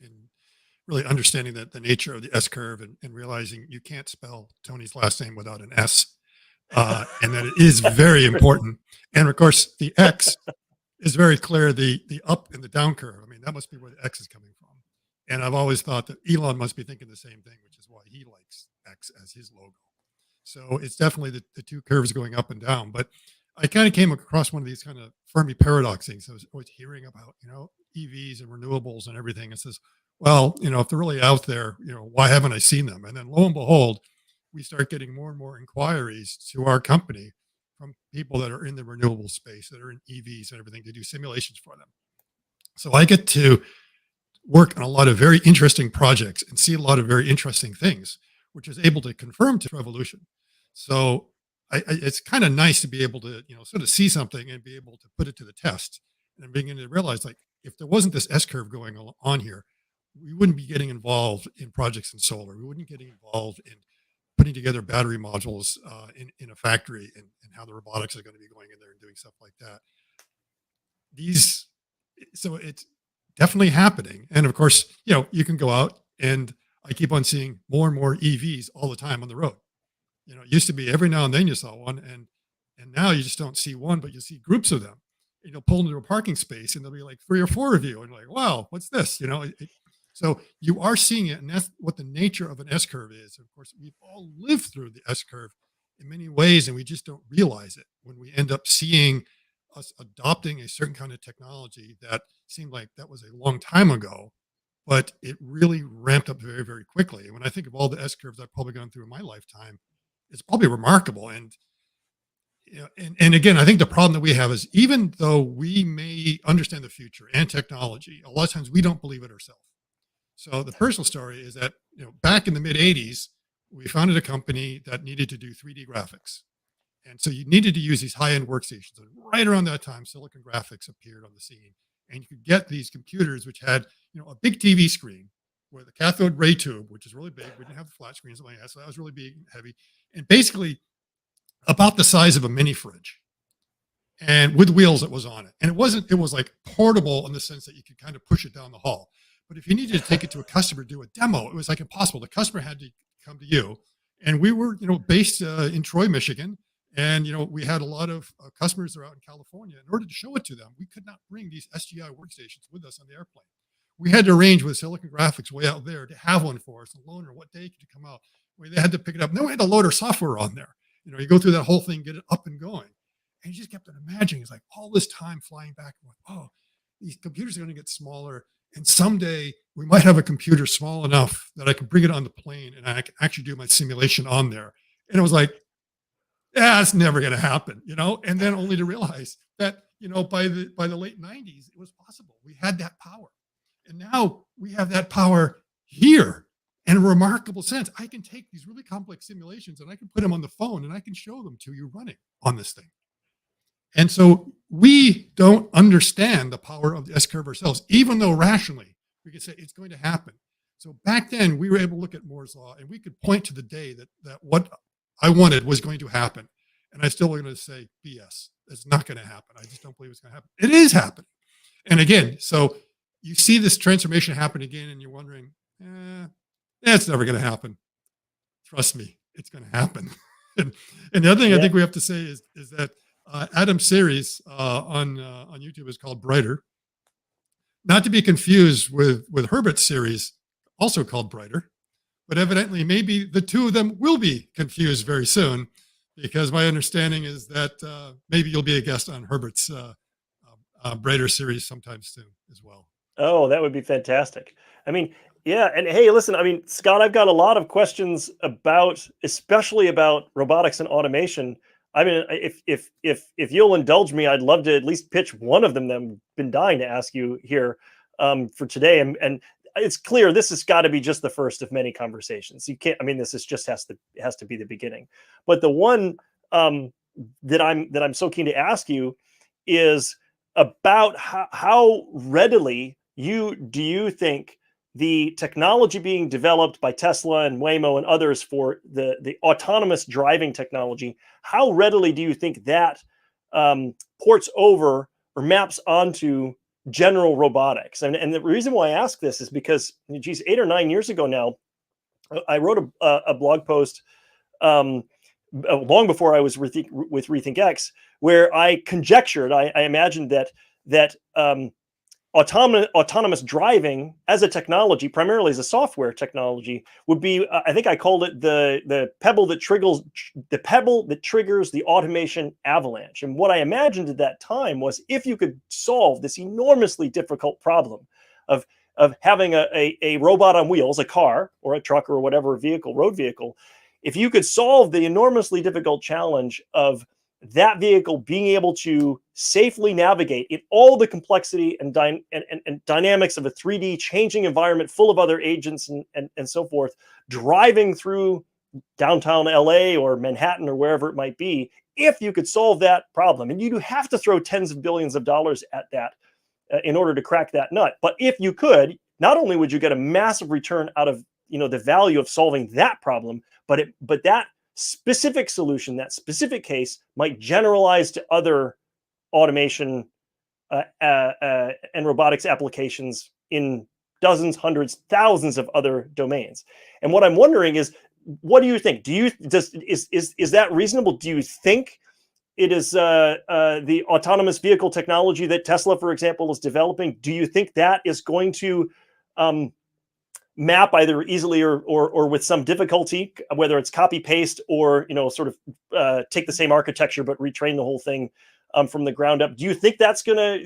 and really understanding that the nature of the S curve, and realizing you can't spell Tony's last name without an S, and that it is very important. And of course, the X is very clear. The up and the down curve. I mean, that must be where the X is coming from. And I've always thought that Elon must be thinking the same thing, which is why he likes X as his logo. So it's definitely the two curves going up and down. But I kind of came across one of these kind of Fermi paradox things. I was always hearing about, EVs and renewables and everything. It says, well, if they're really out there, why haven't I seen them? And then lo and behold, we start getting more and more inquiries to our company from people that are in the renewable space, that are in EVs and everything, to do simulations for them. So I get to work on a lot of very interesting projects and see a lot of very interesting things, which is able to confirm to revolution. So it's kind of nice to be able to, sort of see something and be able to put it to the test and begin to realize, like, if there wasn't this S curve going on here, we wouldn't be getting involved in projects in solar. We wouldn't get involved in putting together battery modules in a factory, and how the robotics are going to be going in there and doing stuff like that. So it's definitely happening. And of course, you can go out, and I keep on seeing more and more EVs all the time on the road. It used to be every now and then you saw one, and now you just don't see one, but you see groups of them. You'll pull into a parking space, and there'll be like 3 or 4 of you, and you're like, wow, what's this? So you are seeing it, and that's what the nature of an S curve is. Of course, we've all lived through the S curve in many ways, and we just don't realize it when we end up seeing us adopting a certain kind of technology that seemed like that was a long time ago, but it really ramped up very, very quickly. And when I think of all the S curves I've probably gone through in my lifetime, it's probably remarkable. And and again, I think the problem that we have is, even though we may understand the future and technology, a lot of times we don't believe it ourselves. So the personal story is that, back in the mid 80s, we founded a company that needed to do 3D graphics. And so you needed to use these high-end workstations. And right around that time, Silicon Graphics appeared on the scene. And you could get these computers which had, a big TV screen with a cathode ray tube, which is really big. We didn't have the flat screens like that, so that was really big and heavy. And basically about the size of a mini fridge, and with wheels that was on it. And it was like portable in the sense that you could kind of push it down the hall. But if you needed to take it to a customer to do a demo, it was like impossible. The customer had to come to you. And we were, based in Troy, Michigan. And, we had a lot of customers that are out in California. In order to show it to them, we could not bring these SGI workstations with us on the airplane. We had to arrange with Silicon Graphics way out there to have one for us and loan her. What day could you come out? They had to pick it up. And then we had to load our software on there. You go through that whole thing, get it up and going. And you just kept on imagining, it's like all this time flying back and forth. Oh, these computers are going to get smaller. And someday we might have a computer small enough that I can bring it on the plane and I can actually do my simulation on there. And it was like, yeah, it's never going to happen, and then only to realize that, by the late 90s, it was possible. We had that power. And now we have that power here in a remarkable sense. I can take these really complex simulations and I can put them on the phone and I can show them to you running on this thing. And so we don't understand the power of the S curve ourselves, even though rationally we could say it's going to happen. So back then we were able to look at Moore's law, and we could point to the day that what I wanted was going to happen. And I still going to say BS. It's not going to happen. I just don't believe it's going to happen. It is happening. And again, so you see this transformation happen again, and you're wondering, it's never going to happen. Trust me, it's going to happen. and the other thing I think we have to say is that Adam's series on YouTube is called Brighter. Not to be confused with Herbert's series, also called Brighter. But evidently, maybe the two of them will be confused very soon, because my understanding is that maybe you'll be a guest on Herbert's Brighter series sometime soon as well. Oh, that would be fantastic. I mean, yeah. And hey, listen, Scott, I've got a lot of questions especially about robotics and automation. If you'll indulge me, I'd love to at least pitch one of them that I've been dying to ask you here for today. And it's clear this has got to be just the first of many conversations. You can't. This is just has to be the beginning. But the one that I'm so keen to ask you is about how readily do you think the technology being developed by Tesla and Waymo and others for the autonomous driving technology, how readily do you think that ports over or maps onto general robotics? And the reason why I ask this is because, 8 or 9 years ago now, I wrote a blog post long before I was with RethinkX, where I conjectured, I imagined that that autonomous driving as a technology, primarily as a software technology, would be, I think I called it the pebble that triggers the automation avalanche. And what I imagined at that time was, if you could solve this enormously difficult problem of having a robot on wheels, a car or a truck or whatever vehicle, road vehicle, if you could solve the enormously difficult challenge of that vehicle being able to safely navigate in all the complexity and dynamics of a 3D changing environment full of other agents and so forth, driving through downtown LA or Manhattan or wherever it might be, if you could solve that problem, and you do have to throw tens of billions of dollars at that in order to crack that nut. But if you could, not only would you get a massive return out of the value of solving that problem, but that specific solution, that specific case, might generalize to other automation and robotics applications in dozens, hundreds, thousands of other domains. And what I'm wondering is, what do you think? Is that reasonable? Do you think it is the autonomous vehicle technology that Tesla, for example, is developing? Do you think that is going to map either easily or with some difficulty, whether it's copy paste or sort of take the same architecture but retrain the whole thing from the ground up? Do you think that's gonna,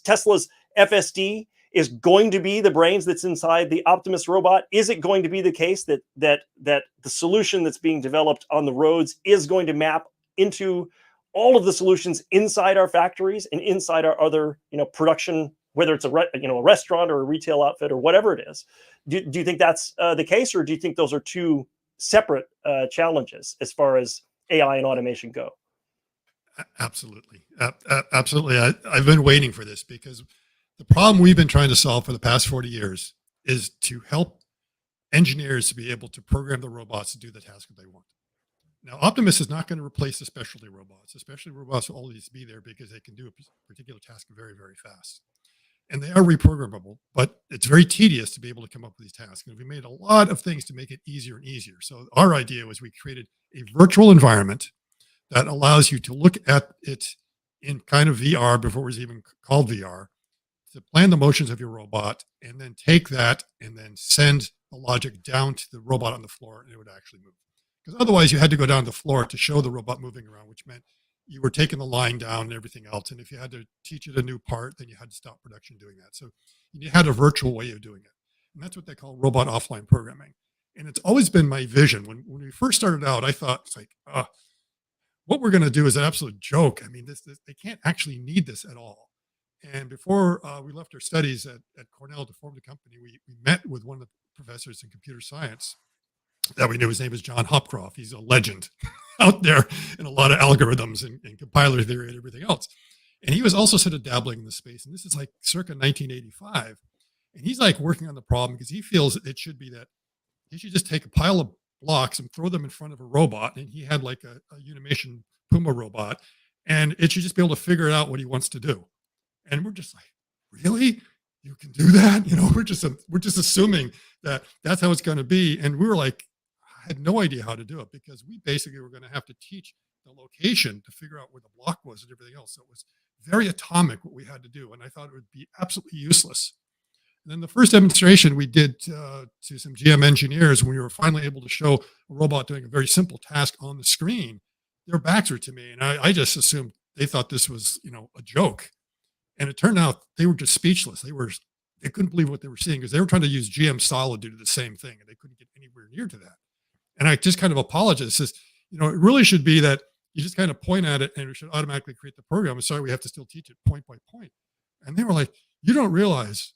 Tesla's FSD is going to be the brains that's inside the Optimus robot? Is it going to be the case that the solution that's being developed on the roads is going to map into all of the solutions inside our factories and inside our other production, whether it's a restaurant or a retail outfit or whatever it is? Do you think that's the case, or do you think those are two separate challenges as far as AI and automation go? Absolutely. Absolutely. I've been waiting for this, because the problem we've been trying to solve for the past 40 years is to help engineers to be able to program the robots to do the task that they want. Now, Optimus is not going to replace the specialty robots. The specialty robots will always be there because they can do a particular task very, very fast. And they are reprogrammable, but it's very tedious to be able to come up with these tasks. And we made a lot of things to make it easier and easier. So our idea was, we created a virtual environment that allows you to look at it in kind of VR before it was even called VR, to plan the motions of your robot, and then take that and then send the logic down to the robot on the floor, and it would actually move. Because otherwise you had to go down to the floor to show the robot moving around, which meant you were taking the line down and everything else. And if you had to teach it a new part, then you had to stop production doing that. So you had a virtual way of doing it. And that's what they call robot offline programming. And it's always been my vision. When we first started out, I thought, it's like, what we're going to do is an absolute joke. I mean, they can't actually need this at all. And before we left our studies at Cornell to form the company, we met with one of the professors in computer science that we knew. His name is John Hopcroft. He's a legend out there in a lot of algorithms and compiler theory and everything else. And he was also sort of dabbling in the space. And this is like circa 1985. And he's like working on the problem, because he feels it should be that he should just take a pile of blocks and throw them in front of a robot. And he had like a Unimation Puma robot, and it should just be able to figure out what he wants to do. And we're just like, really? You can do that? We're just assuming that that's how it's going to be. And we were like, I had no idea how to do it, because we basically were going to have to teach the location to figure out where the block was and everything else. So it was very atomic what we had to do. And I thought it would be absolutely useless. And then the first demonstration we did to some GM engineers, when we were finally able to show a robot doing a very simple task on the screen, their backs were to me. And I just assumed they thought this was, a joke. And it turned out they were just speechless. They couldn't believe what they were seeing, because they were trying to use GM Solid to do the same thing, and they couldn't get anywhere near to that. And I just kind of apologized. Says, it really should be that you just kind of point at it and it should automatically create the program. I'm sorry, we have to still teach it point by point. And they were like, you don't realize,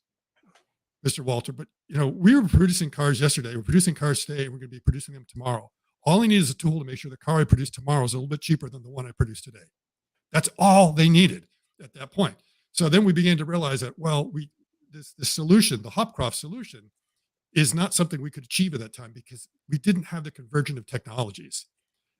Mr. Walter, but we were producing cars yesterday. We're producing cars today, and we're going to be producing them tomorrow. All I need is a tool to make sure the car I produce tomorrow is a little bit cheaper than the one I produced today. That's all they needed at that point. So then we began to realize that, well, this solution, the Hopcroft solution, is not something we could achieve at that time, because we didn't have the convergence of technologies.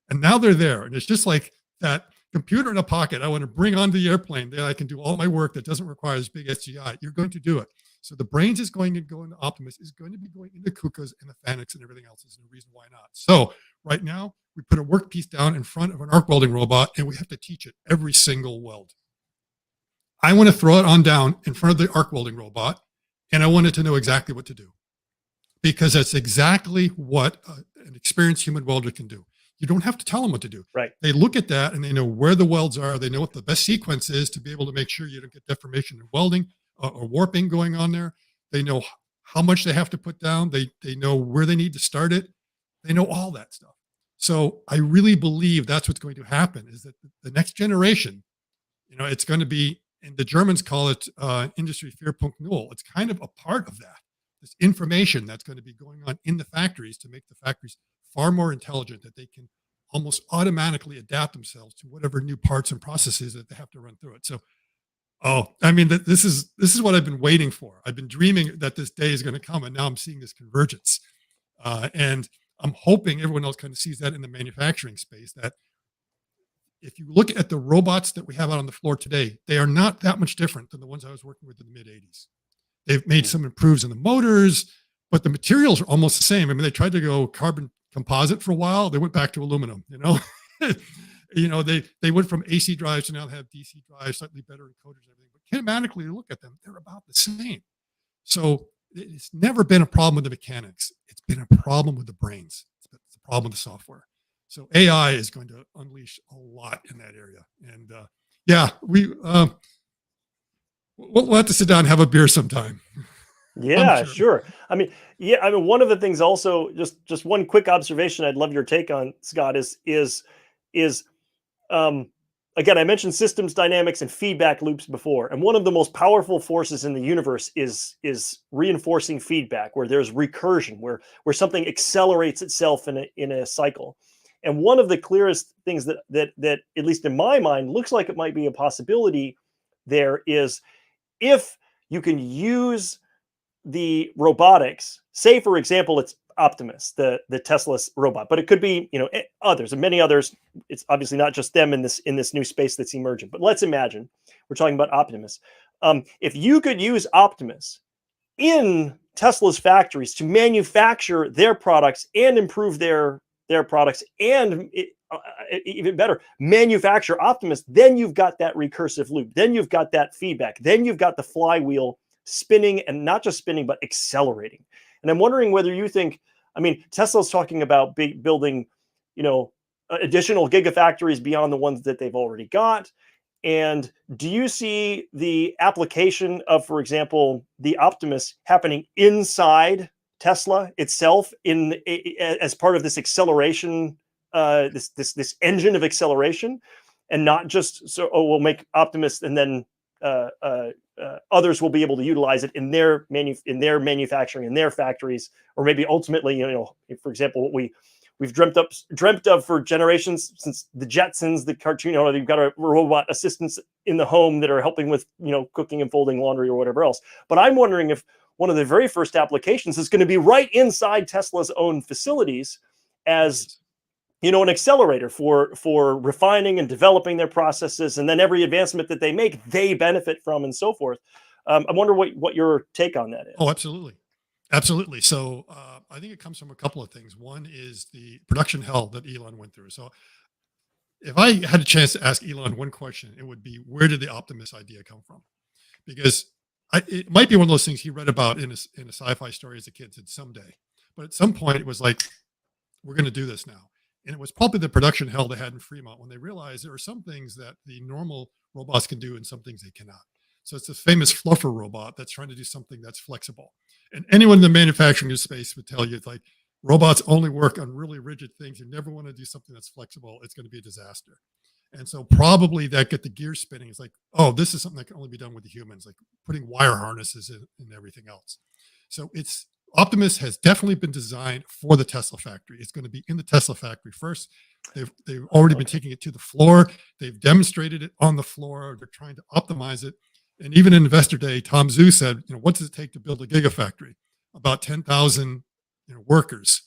And now they're there. And it's just like that computer in a pocket I want to bring onto the airplane, that I can do all my work that doesn't require this big SGI. You're going to do it. So the brains is going to go into Optimus, is going to be going into KUKAs and the Fanics and everything else. There's no reason why not. So right now we put a work piece down in front of an arc welding robot, and we have to teach it every single weld. I want to throw it on down in front of the arc welding robot, and I want it to know exactly what to do, because that's exactly what an experienced human welder can do. You don't have to tell them what to do. Right. They look at that and they know where the welds are. They know what the best sequence is to be able to make sure you don't get deformation and welding or warping going on there. They know how much they have to put down. They know where they need to start it. They know all that stuff. So I really believe that's what's going to happen, is that the next generation, it's going to be, and the Germans call it Industry 4.0. It's kind of a part of that. This information that's going to be going on in the factories to make the factories far more intelligent, that they can almost automatically adapt themselves to whatever new parts and processes that they have to run through it. So, this is what I've been waiting for. I've been dreaming that this day is going to come, and now I'm seeing this convergence. And I'm hoping everyone else kind of sees that in the manufacturing space, that if you look at the robots that we have out on the floor today, they are not that much different than the ones I was working with in the mid 80s. They've made some improves in the motors, but the materials are almost the same. I mean, they tried to go carbon composite for a while. They went back to aluminum, they went from AC drives to now they have DC drives, slightly better encoders and everything. But kinematically, you look at them, they're about the same. So it's never been a problem with the mechanics. It's been a problem with the brains. It's a problem with the software. So AI is going to unleash a lot in that area. And we'll have to sit down and have a beer sometime. Yeah, sure. I mean, one of the things also, just one quick observation I'd love your take on, Scott, is again, I mentioned systems dynamics and feedback loops before, and one of the most powerful forces in the universe is reinforcing feedback, where there's recursion, where something accelerates itself in a cycle. And one of the clearest things that at least in my mind looks like it might be a possibility there is, if you can use the robotics, say for example, it's Optimus, the Tesla robot, but it could be others and many others. It's obviously not just them in this new space that's emerging. But let's imagine we're talking about Optimus. If you could use Optimus in Tesla's factories to manufacture their products and improve their products, and even better, manufacture Optimus, then you've got that recursive loop. Then you've got that feedback. Then you've got the flywheel spinning, and not just spinning, but accelerating. And I'm wondering whether you think, Tesla's talking about building, additional gigafactories beyond the ones that they've already got. And do you see the application of, for example, the Optimus happening inside Tesla itself as part of this acceleration, this engine of acceleration, and not just we'll make Optimus and then others will be able to utilize it in their manufacturing, in their factories, or maybe ultimately, for example, what we've dreamt of for generations since the Jetsons, the cartoon. You've got a robot assistants in the home that are helping with cooking and folding laundry or whatever else. But I'm wondering if one of the very first applications is going to be right inside Tesla's own facilities as an accelerator for refining and developing their processes, and then every advancement that they make, they benefit from, and so forth. I wonder what your take on that is. Oh, absolutely. So I think it comes from a couple of things. One is the production hell that Elon went through. So if I had a chance to ask Elon one question, it would be, where did the Optimus idea come from? Because it might be one of those things he read about in a sci-fi story as a kid, said someday. But at some point it was like, we're going to do this now. And it was probably the production hell they had in Fremont when they realized there are some things that the normal robots can do and some things they cannot. So it's this famous fluffer robot that's trying to do something that's flexible. And anyone in the manufacturing space would tell you, it's like, robots only work on really rigid things. You never want to do something that's flexible. It's going to be a disaster. And so probably that get the gears spinning. It's like, oh, this is something that can only be done with the humans, like putting wire harnesses in and everything else. So Optimus has definitely been designed for the Tesla factory. It's going to be in the Tesla factory first. They've already been taking it to the floor. They've demonstrated it on the floor. They're trying to optimize it. And even in Investor Day, Tom Zhu said, what does it take to build a gigafactory? About 10,000 workers,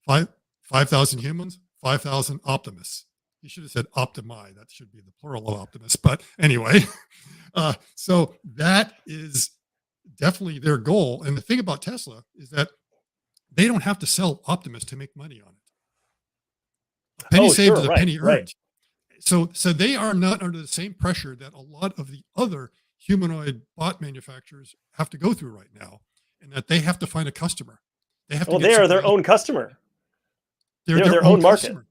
5,000 humans, 5,000 Optimists. He should have said optimi. That should be the plural of Optimus. But anyway, so that is definitely their goal. And the thing about Tesla is that they don't have to sell Optimus to make money on it. A penny saved is a penny earned. Right. So they are not under the same pressure that a lot of the other humanoid bot manufacturers have to go through right now, and that they have to find a customer. They have to Well, get they are somebody their else. own customer. They're You know, their their own own market. customer.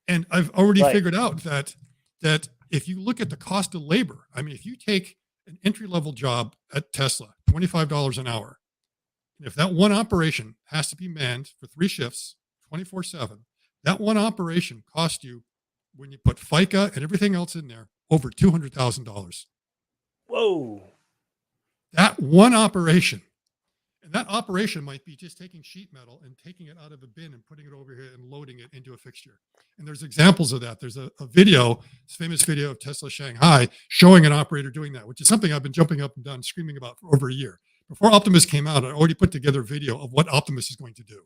And I've already Right. figured out that if you look at the cost of labor, I mean, if you take an entry-level job at Tesla, $25 an hour, and if that one operation has to be manned for 3 shifts, 24/7, that one operation cost you, when you put FICA and everything else in there, over $200,000. Whoa. That one operation. And that operation might be just taking sheet metal and taking it out of a bin and putting it over here and loading it into a fixture. And there's examples of that. There's a video, this famous video of Tesla Shanghai showing an operator doing that, which is something I've been jumping up and down screaming about for over a year. Before Optimus came out, I already put together a video of what Optimus is going to do.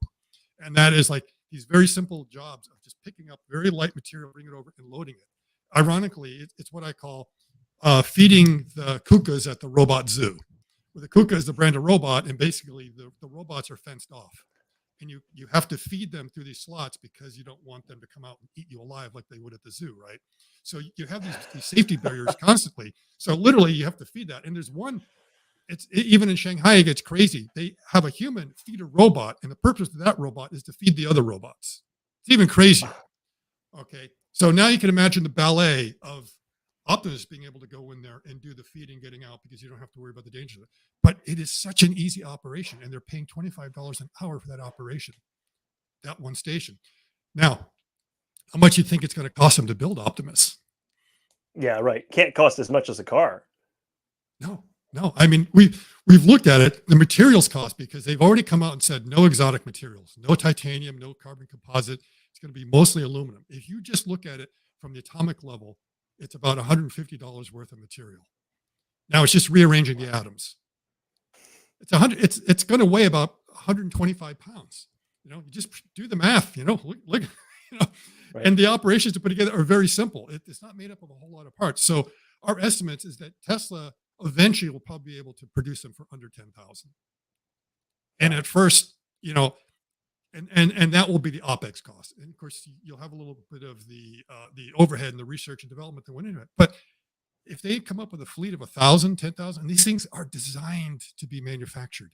And that is like these very simple jobs of just picking up very light material, bringing it over and loading it. Ironically, it's what I call feeding the kukas at the robot zoo. Where the KUKA is the brand of robot, and basically the robots are fenced off. And you have to feed them through these slots because you don't want them to come out and eat you alive like they would at the zoo, right? So you have these safety barriers constantly. So literally you have to feed that. And there's one, even in Shanghai, it gets crazy. They have a human feed a robot, and the purpose of that robot is to feed the other robots. It's even crazier. Okay. So now you can imagine the ballet of Optimus being able to go in there and do the feeding, getting out, because you don't have to worry about the danger of it. But it is such an easy operation, and they're paying $25 an hour for that operation, that one station. Now, how much you think it's going to cost them to build Optimus? Yeah, right. Can't cost as much as a car. No. I mean, we've looked at it. The materials cost, because they've already come out and said no exotic materials, no titanium, no carbon composite. It's going to be mostly aluminum. If you just look at it from the atomic level, it's about $150 worth of material. Now it's just rearranging the atoms. It's going to weigh about 125 pounds. You know, you just do the math. You know, look you know, Right. And the operations to put together are very simple. It's not made up of a whole lot of parts. So our estimates is that Tesla eventually will probably be able to produce them for under 10,000. And at first, you know, and that will be the OpEx cost. And of course, you'll have a little bit of the overhead and the research and development that went into it. But if they come up with a fleet of 1,000, 10,000, these things are designed to be manufactured.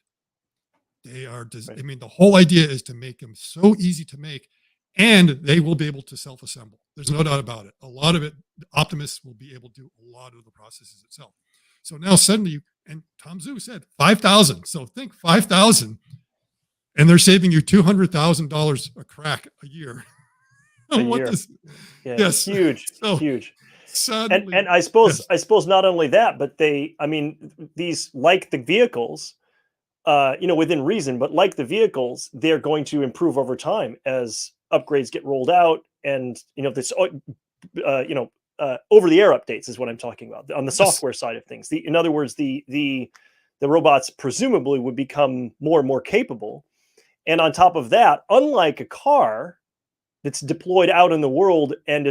They are, I mean, the whole idea is to make them so easy to make, and they will be able to self-assemble. There's no doubt about it. A lot of it, Optimus will be able to do a lot of the processes itself. So now suddenly, and Tom Zhu said 5,000. So think 5,000, and they're saving you $200,000 a crack a year. Yes, huge, so, huge. Suddenly, and I suppose not only that, but these, like the vehicles, within reason, but like the vehicles, they're going to improve over time as upgrades get rolled out, and over-the-air updates is what I'm talking about on the software side of things. In other words, the robots presumably would become more and more capable, and on top of that, unlike a car that's deployed out in the world and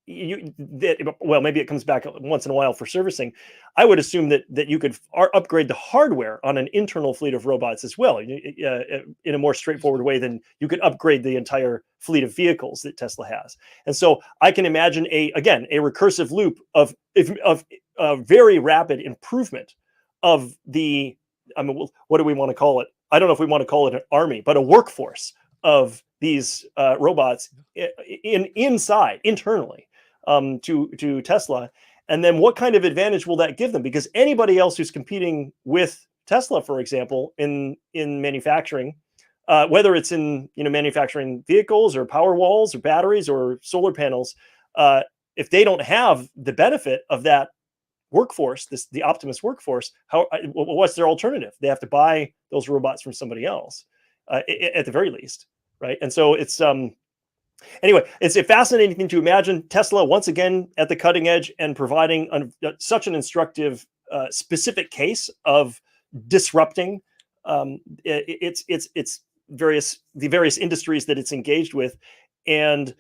maybe it comes back once in a while for servicing. I would assume that you could upgrade the hardware on an internal fleet of robots as well, in a more straightforward way than you could upgrade the entire fleet of vehicles that Tesla has. And so I can imagine a recursive loop of very rapid improvement of the, what do we want to call it? I don't know if we want to call it an army, but a workforce of these robots internally to Tesla. And then what kind of advantage will that give them? Because anybody else who's competing with Tesla, for example, in manufacturing, whether it's in manufacturing vehicles or power walls or batteries or solar panels, if they don't have the benefit of that workforce, the Optimus workforce, what's their alternative? They have to buy those robots from somebody else, at the very least, right? And so it's anyway, it's a fascinating thing to imagine Tesla once again at the cutting edge and providing such an instructive, specific case of disrupting its various industries that it's engaged with. And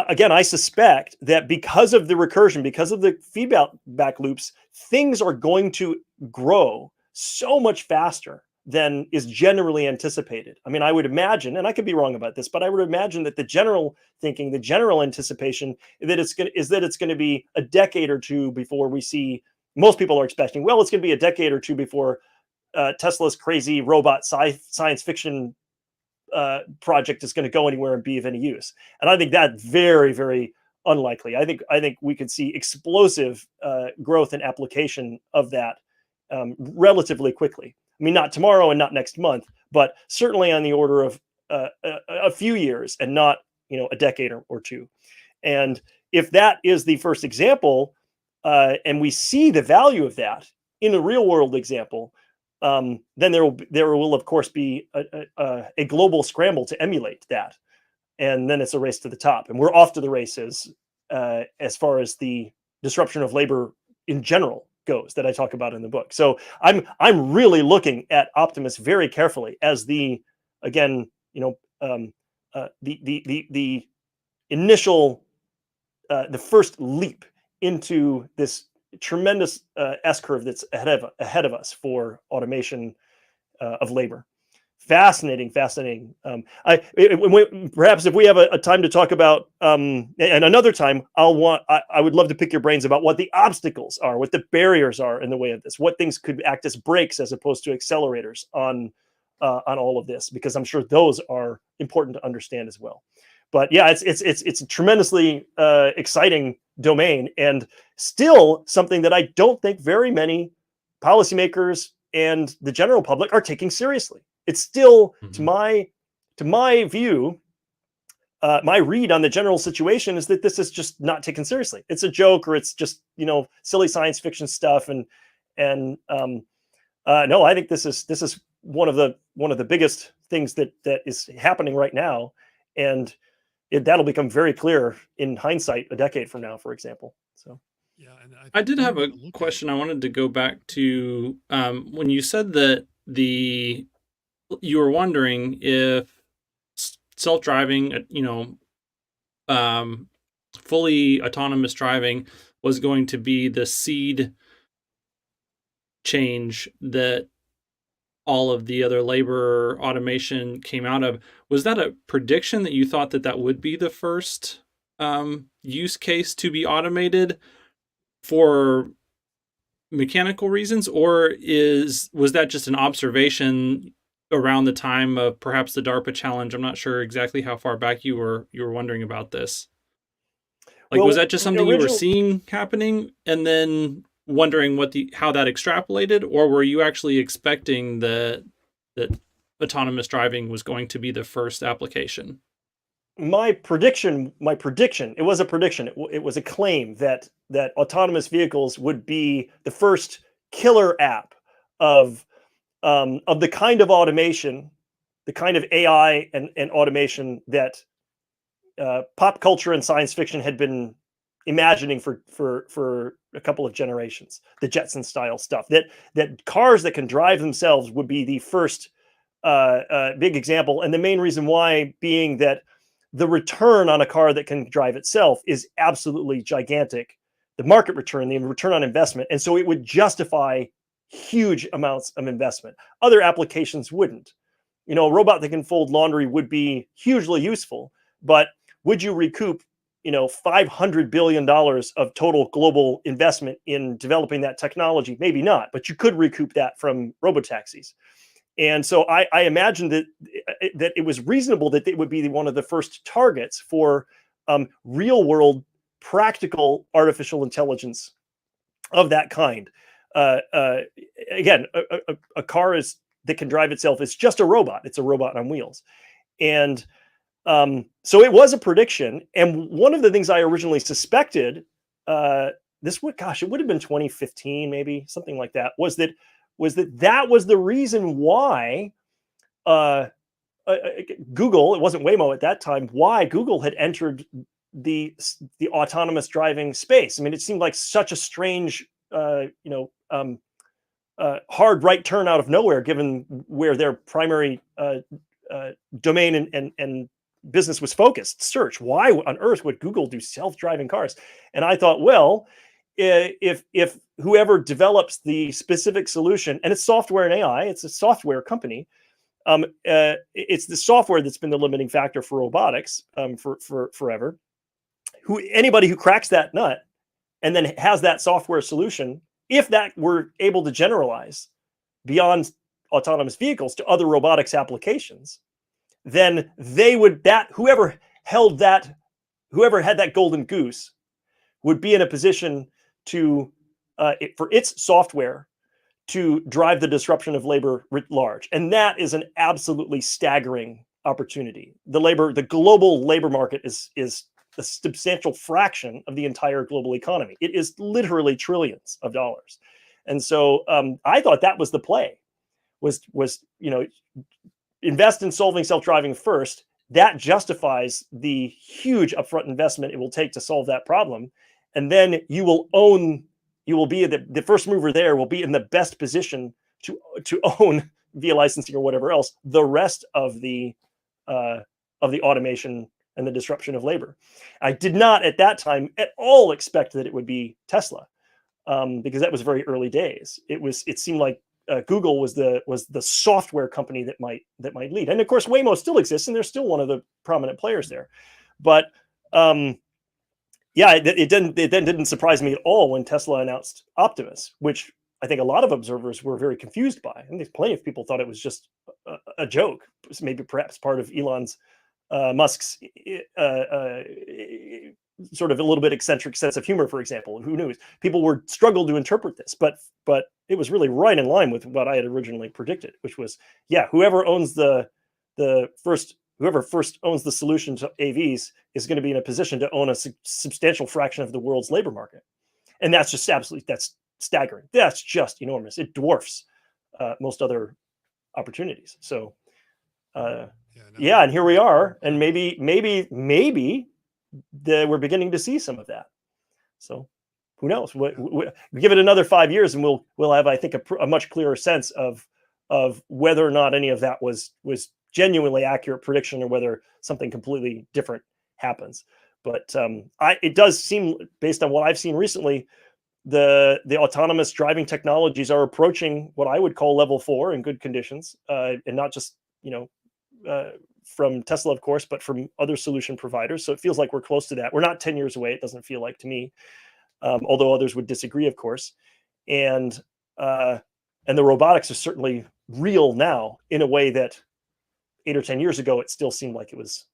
again, I suspect that because of the recursion, because of the feedback loops, things are going to grow so much faster than is generally anticipated. I mean, I would imagine, and I could be wrong about this, but I would imagine that the general thinking, the general anticipation that it's going to be a decade or two before we see. Most people are expecting, well, it's going to be a decade or two before Tesla's crazy robot science fiction project is going to go anywhere and be of any use. And I think that's very, very unlikely. I think we could see explosive growth and application of that relatively quickly. I mean, not tomorrow and not next month, but certainly on the order of a few years and not, a decade or two. And if that is the first example, and we see the value of that in a real world example, then there will of course be a global scramble to emulate that, and then it's a race to the top, and we're off to the races as far as the disruption of labor in general goes that I talk about in the book. So I'm really looking at Optimus very carefully as the initial the first leap into this tremendous S curve that's ahead of us for automation of labor. Fascinating. Perhaps if we have a time to talk about, and another time, I would love to pick your brains about what the obstacles are, what the barriers are in the way of this, what things could act as brakes as opposed to accelerators on all of this, because I'm sure those are important to understand as well. But yeah, it's a tremendously exciting domain, and still something that I don't think very many policymakers and the general public are taking seriously. It's still, to my view, my read on the general situation is that this is just not taken seriously. It's a joke, or it's just silly science fiction stuff. And no, I think this is one of the biggest things that is happening right now, and that'll become very clear in hindsight a decade from now, for example. So. Yeah, and I did have a question. I wanted to go back to when you said that you were wondering if self-driving, fully autonomous driving was going to be the seed change that all of the other labor automation came out of. Was that a prediction that you thought that would be the first use case to be automated for mechanical reasons, or was that just an observation around the time of perhaps the DARPA challenge? I'm not sure exactly how far back you were wondering about this. Was that just something you were seeing happening and then wondering how that extrapolated, or were you actually expecting that autonomous driving was going to be the first application? My prediction, it was a prediction. It was a claim that autonomous vehicles would be the first killer app of the kind of automation, the kind of AI and automation that pop culture and science fiction had been imagining for a couple of generations. The Jetson style stuff, that cars that can drive themselves would be the first big example, and the main reason why being that the return on a car that can drive itself is absolutely gigantic. The market return, the return on investment. And so it would justify huge amounts of investment. Other applications wouldn't. A robot that can fold laundry would be hugely useful, but would you recoup, $500 billion of total global investment in developing that technology? Maybe not, but you could recoup that from robotaxis. And so I imagine that it was reasonable that it would be one of the first targets for real world practical artificial intelligence of that kind. Again, a car that can drive itself is just a robot. It's a robot on wheels. And so it was a prediction. And one of the things I originally suspected, it would have been 2015, maybe something like that, was that was the reason why Google, it wasn't Waymo at that time, why Google had entered the autonomous driving space. I mean, it seemed like such a strange, hard right turn out of nowhere, given where their primary domain and business was focused, search. Why on earth would Google do self-driving cars? And I thought, well, if whoever develops the specific solution, and it's software and AI, it's a software company. It's the software that's been the limiting factor for robotics for forever. Anybody who cracks that nut and then has that software solution, if that were able to generalize beyond autonomous vehicles to other robotics applications, then whoever had that golden goose would be in a position to for its software to drive the disruption of labor writ large. And that is an absolutely staggering opportunity. The global labor market is a substantial fraction of the entire global economy. It is literally trillions of dollars. And so I thought that was the play, was invest in solving self-driving first. That justifies the huge upfront investment it will take to solve that problem. And then you will be the first mover there, will be in the best position to own via licensing or whatever else the rest of the automation and the disruption of labor. I did not at that time at all expect that it would be Tesla, because that was very early days. It seemed like Google was the software company that might lead, and of course Waymo still exists, and they're still one of the prominent players there. But yeah, it didn't surprise me at all when Tesla announced Optimus, which I think a lot of observers were very confused by. And there's plenty of people thought it was just a joke, maybe perhaps part of Musk's sort of a little bit eccentric sense of humor, for example. Who knows? People struggled to interpret this, but it was really right in line with what I had originally predicted, which was, yeah, whoever first owns the solution to AVs is going to be in a position to own a substantial fraction of the world's labor market. And that's just that's staggering. That's just enormous. It dwarfs most other opportunities. So yeah, and here we are, and maybe we're beginning to see some of that. So who knows? We give it another 5 years, and we'll have, I think, a much clearer sense of whether or not any of that was genuinely accurate prediction, or whether something completely different happens. But it does seem, based on what I've seen recently, the autonomous driving technologies are approaching what I would call level 4 in good conditions, and not just from Tesla, of course, but from other solution providers. So it feels like we're close to that. We're not 10 years away. It doesn't feel like to me, although others would disagree, of course. And the robotics are certainly real now in a way that 8 or 10 years ago, it still seemed like it was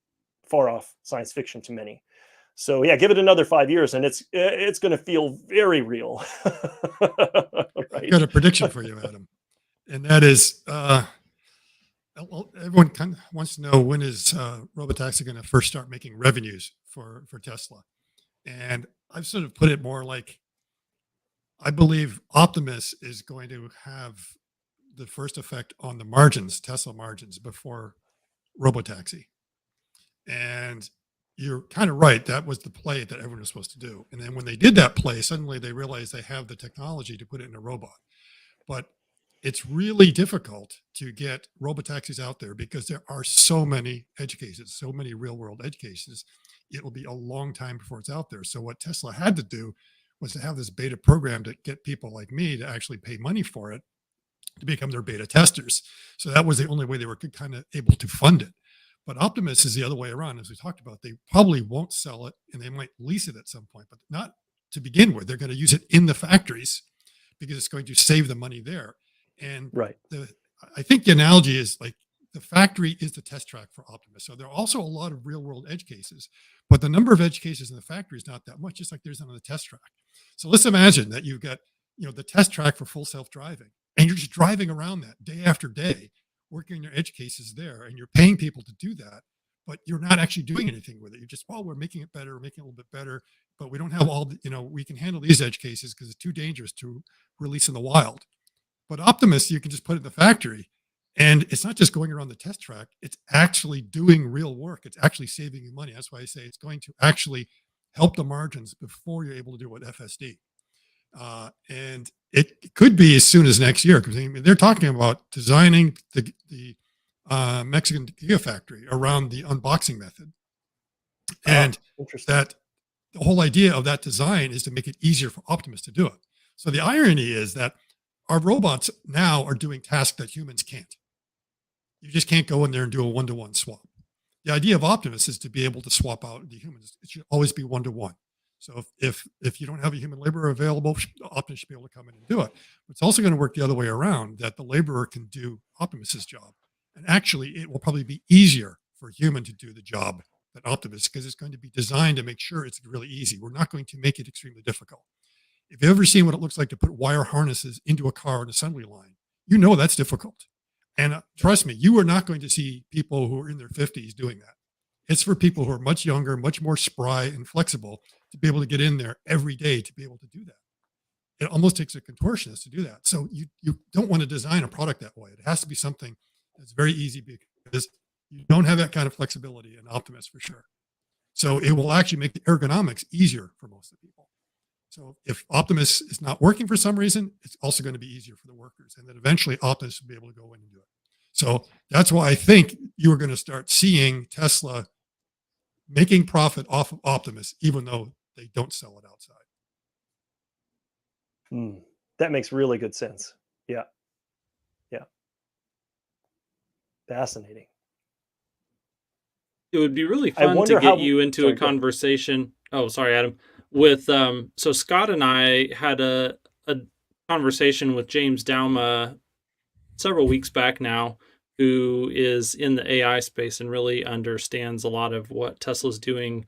far off science fiction to many. So yeah, give it another 5 years, and it's going to feel very real. Right? I've got a prediction for you, Adam, and that is, everyone kind of wants to know, when is robotaxi going to first start making revenues for Tesla? And I've sort of put it more like, I believe Optimus is going to have the first effect on the margins, Tesla margins, before robotaxi. And you're kind of right. That was the play that everyone was supposed to do. And then when they did that play, suddenly they realized they have the technology to put it in a robot. But it's really difficult to get robotaxis out there because there are so many edge cases, so many real world edge cases. It will be a long time before it's out there. So what Tesla had to do was to have this beta program to get people like me to actually pay money for it, to become their beta testers. So that was the only way they were kind of able to fund it. But Optimus is the other way around. As we talked about, they probably won't sell it, and they might lease it at some point, but not to begin with. They're going to use it in the factories because it's going to save the money there. And right. I think the analogy is like the factory is the test track for Optimus. So there are also a lot of real world edge cases, but the number of edge cases in the factory is not that much, just like there's on the test track. So let's imagine that you've got, the test track for full self-driving, and you're just driving around that day after day, working on your edge cases there, and you're paying people to do that, but you're not actually doing anything with it. You're just, we're making it better, we're making it a little bit better, but we don't have all the, we can handle these edge cases because it's too dangerous to release in the wild. But Optimus, you can just put it in the factory, and it's not just going around the test track, it's actually doing real work. It's actually saving you money. That's why I say it's going to actually help the margins before you're able to do it with FSD. And it could be as soon as next year, because they're talking about designing the Mexican Gigafactory around the unboxing method. And that the whole idea of that design is to make it easier for optimists to do it. So the irony is that our robots now are doing tasks that humans can't. You just can't go in there and do a one-to-one swap. The idea of optimists is to be able to swap out the humans. It should always be one-to-one. So if you don't have a human laborer available, the optimist should be able to come in and do it. But it's also going to work the other way around, that the laborer can do optimist's job. And actually, it will probably be easier for a human to do the job than optimists, because it's going to be designed to make sure it's really easy. We're not going to make it extremely difficult. If you've ever seen what it looks like to put wire harnesses into a car on assembly line, you know that's difficult. And trust me, you are not going to see people who are in their 50s doing that. It's for people who are much younger, much more spry and flexible to be able to get in there every day to be able to do that. It almost takes a contortionist to do that. So you don't want to design a product that way. It has to be something that's very easy, because you don't have that kind of flexibility in Optimus for sure. So it will actually make the ergonomics easier for most of the people. So if Optimus is not working for some reason, it's also going to be easier for the workers. And then eventually Optimus will be able to go in and do it. So that's why I think you are going to start seeing Tesla making profit off of Optimus, even though they don't sell it outside. That makes really good sense. Yeah. Yeah. Fascinating. It would be really fun to get you into a conversation. Oh, sorry, Adam. With so Scott and I had a conversation with James Dauma several weeks back now, who is in the AI space and really understands a lot of what Tesla's doing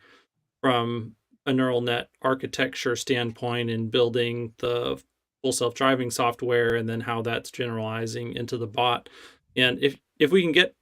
from a neural net architecture standpoint and building the full self-driving software, and then how that's generalizing into the bot. And if we can get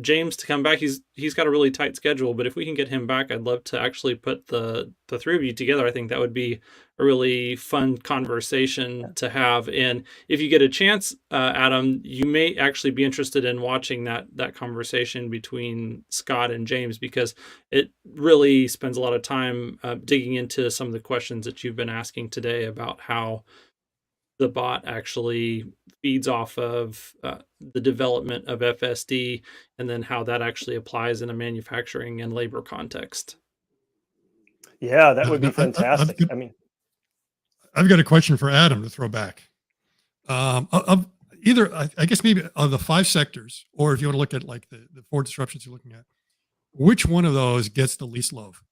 James to come back, he's got a really tight schedule, but if we can get him back, I'd love to actually put the three of you together. I think that would be a really fun conversation to have. And if you get a chance, Adam, you may actually be interested in watching that conversation between Scott and James, because it really spends a lot of time digging into some of the questions that you've been asking today about how the bot actually feeds off of the development of FSD, and then how that actually applies in a manufacturing and labor context. Yeah, that would be fantastic. I've got a question for Adam to throw back. Of either, I guess maybe of the 5 sectors, or if you want to look at like the 4 disruptions you're looking at, which one of those gets the least love?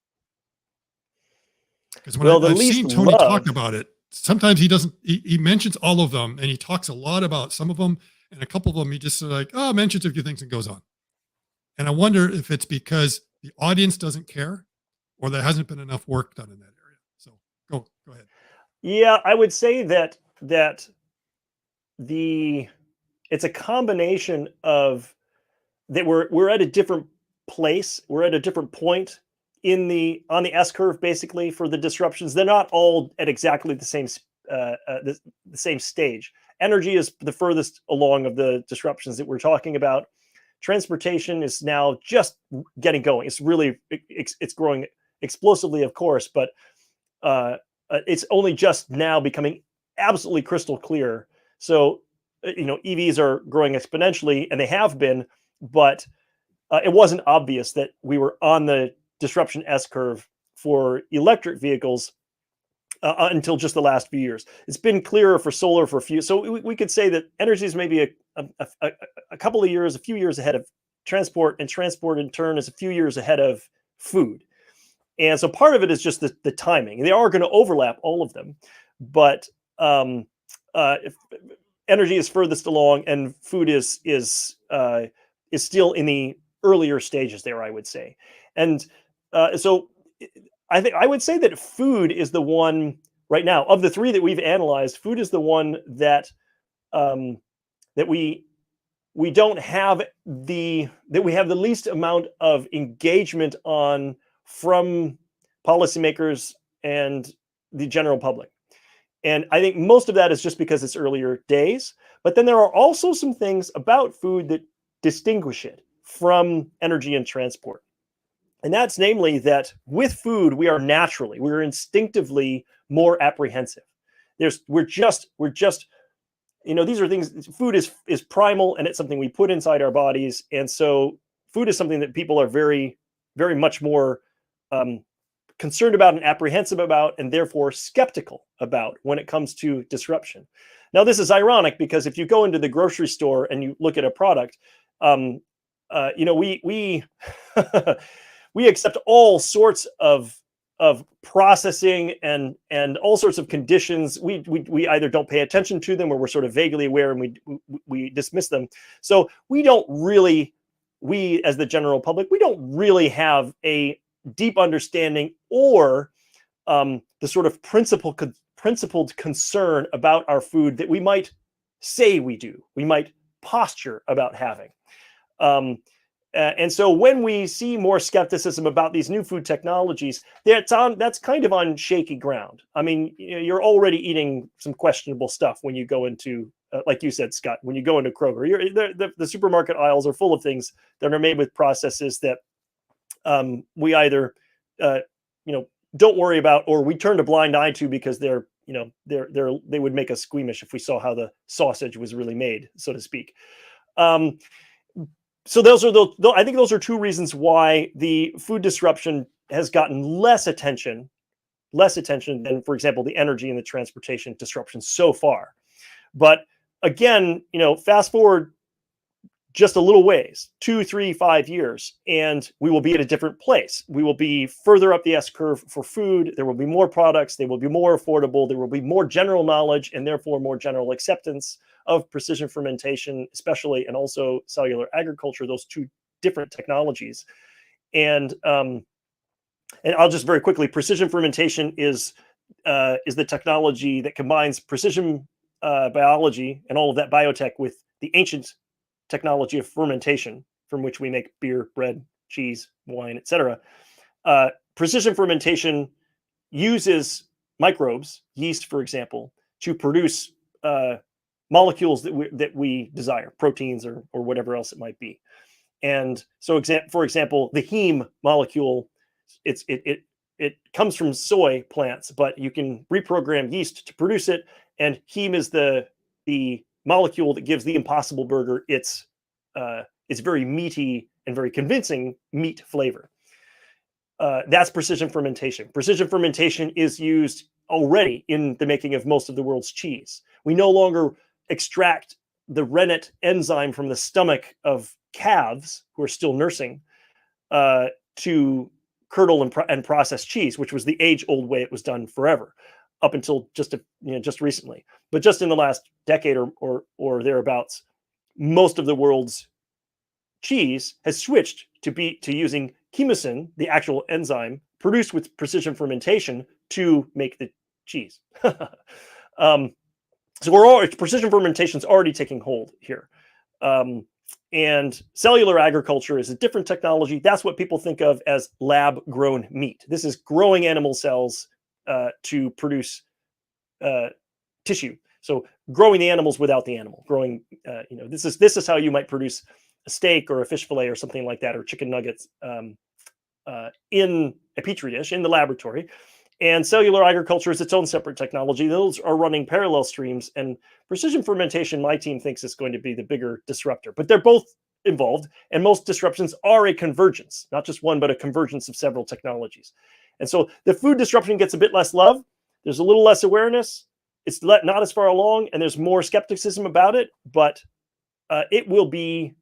Because when I've seen Tony talk about it, sometimes he mentions all of them, and he talks a lot about some of them, and a couple of them he just mentions a few things and goes on. And I wonder if it's because the audience doesn't care, or there hasn't been enough work done in that area. So go ahead. Yeah, I would say that it's a combination of that we're at a different place, we're at a different point on the S curve, basically, for the disruptions. They're not all at exactly the same stage. Energy is the furthest along of the disruptions that we're talking about. Transportation is now just getting going. It's growing explosively, of course, but it's only just now becoming absolutely crystal clear. So, EVs are growing exponentially, and they have been, but it wasn't obvious that we were on the disruption S curve for electric vehicles until just the last few years. It's been clearer for solar for a few. So we could say that energy is maybe a couple of years, a few years ahead of transport, and transport in turn is a few years ahead of food. And so part of it is just the timing. They are going to overlap, all of them, but if energy is furthest along, and food is still in the earlier stages there, I would say. And so I would say that food is the one right now of the 3 that we've analyzed. Food is the one that we don't have the least amount of engagement on from policymakers and the general public. And I think most of that is just because it's earlier days. But then there are also some things about food that distinguish it from energy and transport. And that's namely that with food, we're instinctively more apprehensive. We're just, these are things, food is primal, and it's something we put inside our bodies. And so food is something that people are very, very much more concerned about and apprehensive about, and therefore skeptical about when it comes to disruption. Now, this is ironic because if you go into the grocery store and you look at a product, we we accept all sorts of processing and all sorts of conditions. We either don't pay attention to them or we're sort of vaguely aware and we dismiss them. So we as the general public, we don't really have a deep understanding or the sort of principled concern about our food that we might say we do, we might posture about having. And so when we see more skepticism about these new food technologies, that's kind of on shaky ground. I mean, you're already eating some questionable stuff when you go into, like you said, Scott, when you go into Kroger, the supermarket aisles are full of things that are made with processes that we either, don't worry about, or we turn a blind eye to because they would make us squeamish if we saw how the sausage was really made, so to speak. So I think those are two reasons why the food disruption has gotten less attention than, for example, the energy and the transportation disruption so far. But again, fast forward just a little ways, 2, 3, 5 years, and we will be at a different place. We will be further up the S curve for food. There will be more products. They will be more affordable. There will be more general knowledge and therefore more general acceptance of precision fermentation, especially, and also cellular agriculture, those two different technologies. And I'll just very quickly, precision fermentation is the technology that combines precision biology and all of that biotech with the ancient technology of fermentation, from which we make beer, bread, cheese, wine, etc. Precision fermentation uses microbes, yeast, for example, to produce molecules that we desire, proteins or whatever else it might be. And so, for example, the heme molecule, it comes from soy plants, but you can reprogram yeast to produce it. And heme is the molecule that gives the Impossible Burger its very meaty and very convincing meat flavor. That's precision fermentation. Precision fermentation is used already in the making of most of the world's cheese. We no longer extract the rennet enzyme from the stomach of calves who are still nursing to curdle and process cheese, which was the age-old way it was done forever, up until just recently. But just in the last decade or thereabouts, most of the world's cheese has switched to using chymosin, the actual enzyme produced with precision fermentation, to make the cheese. So precision fermentation is already taking hold here. And cellular agriculture is a different technology. That's what people think of as lab-grown meat. This is growing animal cells to produce tissue. So growing the animals without the animal. This is how you might produce a steak or a fish fillet or something like that, or chicken nuggets in a petri dish in the laboratory. And cellular agriculture is its own separate technology. Those are running parallel streams, and precision fermentation, my team thinks, is going to be the bigger disruptor. But they're both involved, and most disruptions are a convergence, not just one, but a convergence of several technologies. And so the food disruption gets a bit less love. There's a little less awareness. It's not as far along, and there's more skepticism about it. But it will be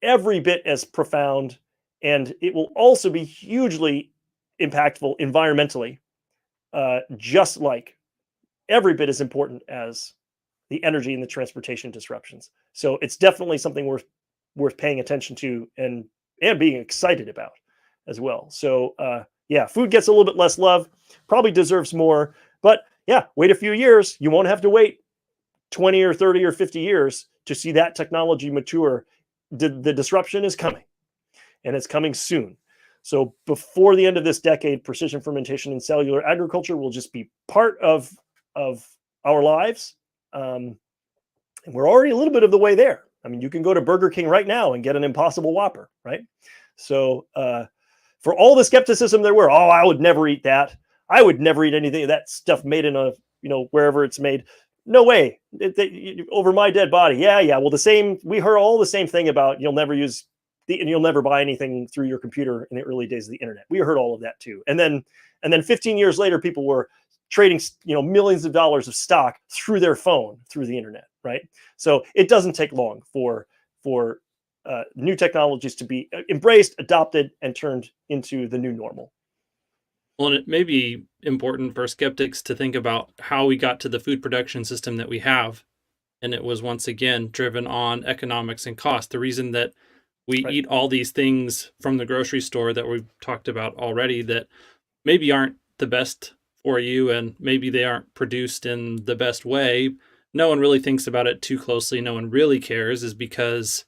every bit as profound, and it will also be hugely impactful environmentally, just like every bit as important as the energy and the transportation disruptions. So it's definitely something worth paying attention to and being excited about as well. So food gets a little bit less love, probably deserves more, but wait a few years. You won't have to wait 20 or 30 or 50 years to see that technology mature. The disruption is coming, and it's coming soon. So before the end of this decade, precision fermentation and cellular agriculture will just be part of our lives. And we're already a little bit of the way there. I mean, you can go to Burger King right now and get an Impossible Whopper, right? So for all the skepticism there were, I would never eat that. I would never eat anything of that stuff made in wherever it's made. No way. Over my dead body. Yeah. Well, we heard all the same thing about you'll never use and you'll never buy anything through your computer in the early days of the internet. We heard all of that too. And then 15 years later, people were trading, millions of dollars of stock through their phone, through the internet, right? So it doesn't take long for new technologies to be embraced, adopted, and turned into the new normal. Well, and it may be important for skeptics to think about how we got to the food production system that we have. And it was once again driven on economics and cost. The reason that we Right. eat all these things from the grocery store that we've talked about already that maybe aren't the best for you and maybe they aren't produced in the best way, no one really thinks about it too closely. No one really cares, is because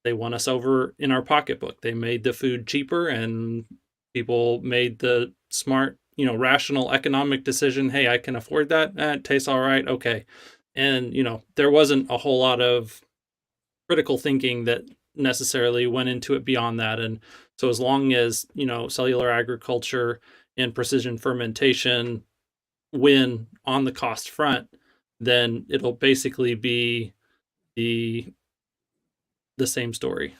they want us over in our pocketbook. They made the food cheaper and people made the smart, rational economic decision. Hey, I can afford that. It tastes all right. Okay. And, there wasn't a whole lot of critical thinking that necessarily went into it beyond that. And so as long as, cellular agriculture and precision fermentation win on the cost front, then it'll basically be the same story.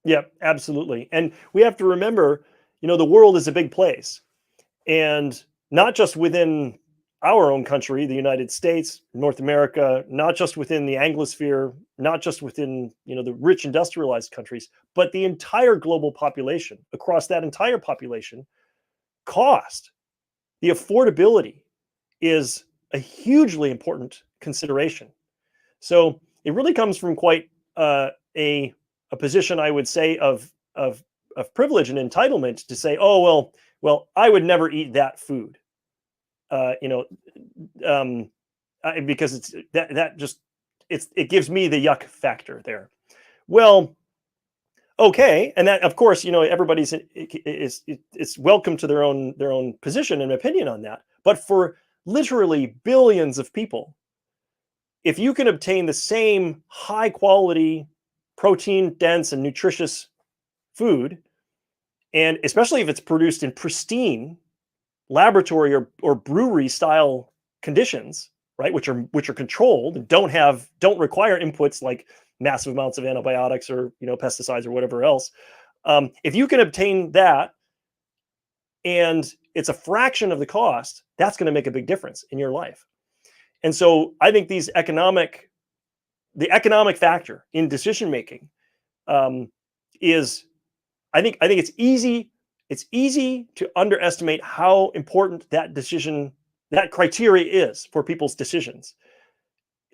Yeah, absolutely. And we have to remember, the world is a big place, and not just within our own country, the United States, North America, not just within the Anglosphere, not just within, the rich industrialized countries, but the entire global population. Across that entire population, the affordability is a hugely important consideration. So it really comes from quite a position, I would say, of privilege and entitlement to say, oh well, I would never eat that food, because it gives me the yuck factor there. Well, okay, and that, of course, everybody's it's welcome to their own position and opinion on that. But for literally billions of people, if you can obtain the same high quality, protein dense and nutritious food, and especially if it's produced in pristine laboratory or brewery style conditions, right, which are controlled and don't require inputs like massive amounts of antibiotics or pesticides or whatever else, if you can obtain that and it's a fraction of the cost, that's going to make a big difference in your life. And so I think the economic factor in decision making is, I think it's easy to underestimate how important that criteria is for people's decisions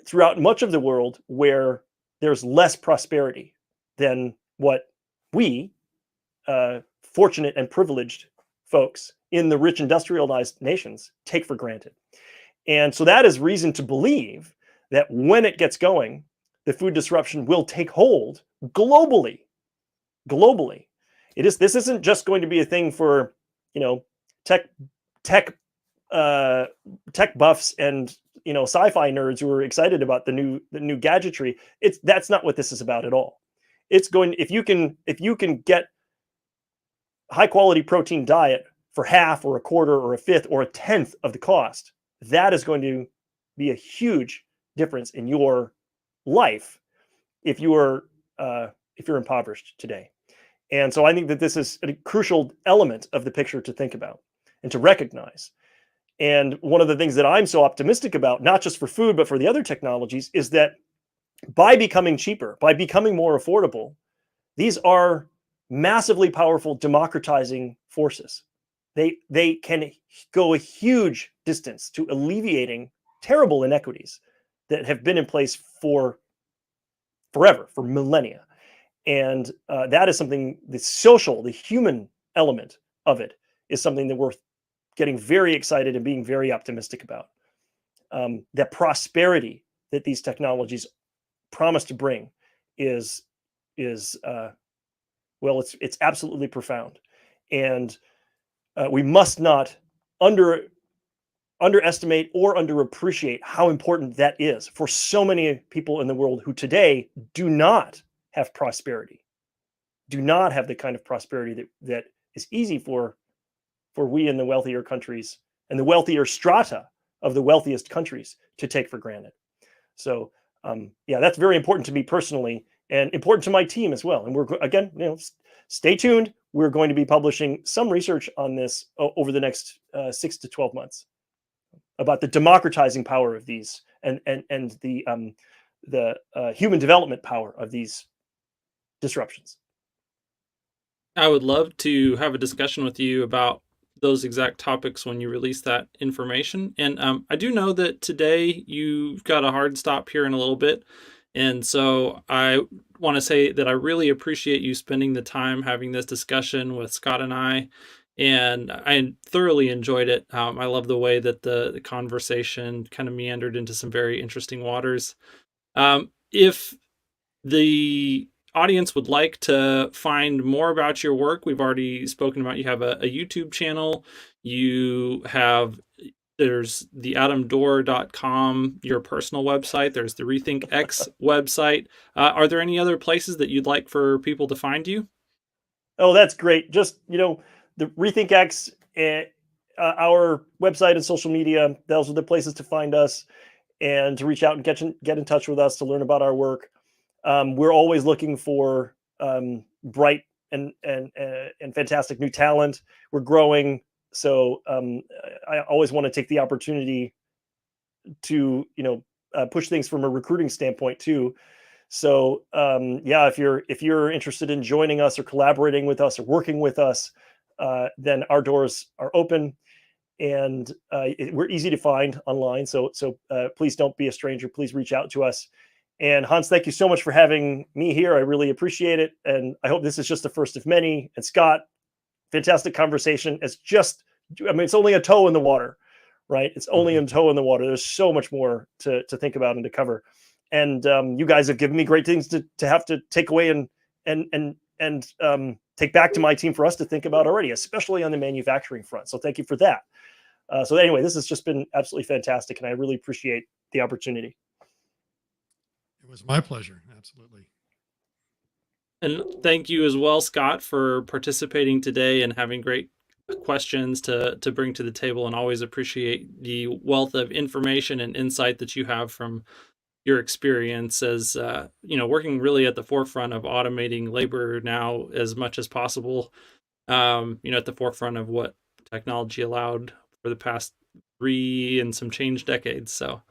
throughout much of the world where there's less prosperity than what we, fortunate and privileged folks in the rich industrialized nations, take for granted. And so that is reason to believe that when it gets going, the food disruption will take hold globally. This isn't just going to be a thing for, tech buffs and, sci-fi nerds who are excited about the new gadgetry. That's not what this is about at all. If you can get high quality protein diet for half or a quarter or a fifth or a tenth of the cost, that is going to be a huge difference in your life if you're impoverished today. And so I think that this is a crucial element of the picture to think about and to recognize. And one of the things that I'm so optimistic about, not just for food, but for the other technologies, is that by becoming cheaper, by becoming more affordable, these are massively powerful democratizing forces. They can go a huge distance to alleviating terrible inequities that have been in place for forever, for millennia. And that is something, the human element of it is something that we're getting very excited and being very optimistic about. That prosperity that these technologies promise to bring is it's absolutely profound. And we must not underestimate or underappreciate how important that is for so many people in the world who today do not have prosperity, do not have the kind of prosperity that is easy for we in the wealthier countries and the wealthier strata of the wealthiest countries to take for granted. So, that's very important to me personally, and important to my team as well. And we're again, stay tuned. We're going to be publishing some research on this over the next 6 to 12 months about the democratizing power of these and the human development power of these disruptions. I would love to have a discussion with you about those exact topics when you release that information. And I do know that today you've got a hard stop here in a little bit. And so I want to say that I really appreciate you spending the time having this discussion with Scott and I. And I thoroughly enjoyed it. I love the way that the conversation kind of meandered into some very interesting waters. If the audience would like to find more about your work, we've already spoken about you have a YouTube channel. There's the adamdorr.com, your personal website. There's the RethinkX website. Are there any other places that you'd like for people to find you? Oh, that's great. Just, the RethinkX, our website and social media, those are the places to find us and to reach out and get in touch with us to learn about our work. We're always looking for bright and fantastic new talent. We're growing. So I always want to take the opportunity to, push things from a recruiting standpoint too. So if you're interested in joining us or collaborating with us or working with us, then our doors are open, and we're easy to find online. So please don't be a stranger. Please reach out to us. And Hans, thank you so much for having me here. I really appreciate it. And I hope this is just the first of many. And Scott, fantastic conversation. It's only a toe in the water, right? It's only a toe in the water. There's so much more to think about and to cover. And you guys have given me great things to have to take away and take back to my team for us to think about already, especially on the manufacturing front. So thank you for that. So anyway, this has just been absolutely fantastic, and I really appreciate the opportunity. It was my pleasure. Absolutely. And thank you as well, Scott, for participating today and having great questions to bring to the table, and always appreciate the wealth of information and insight that you have from your experience as working really at the forefront of automating labor now as much as possible, at the forefront of what technology allowed for the past 3 and some change decades. So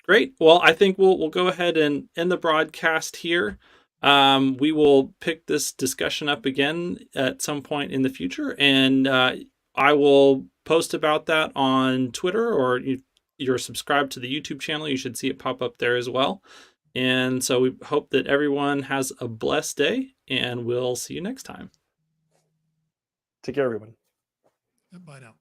great. Well, I think we'll go ahead and end the broadcast here. We will pick this discussion up again at some point in the future, and I will post about that on Twitter, or you're subscribed to the YouTube channel, you should see it pop up there as well. And so we hope that everyone has a blessed day, and we'll see you next time. Take care, everyone. Bye now.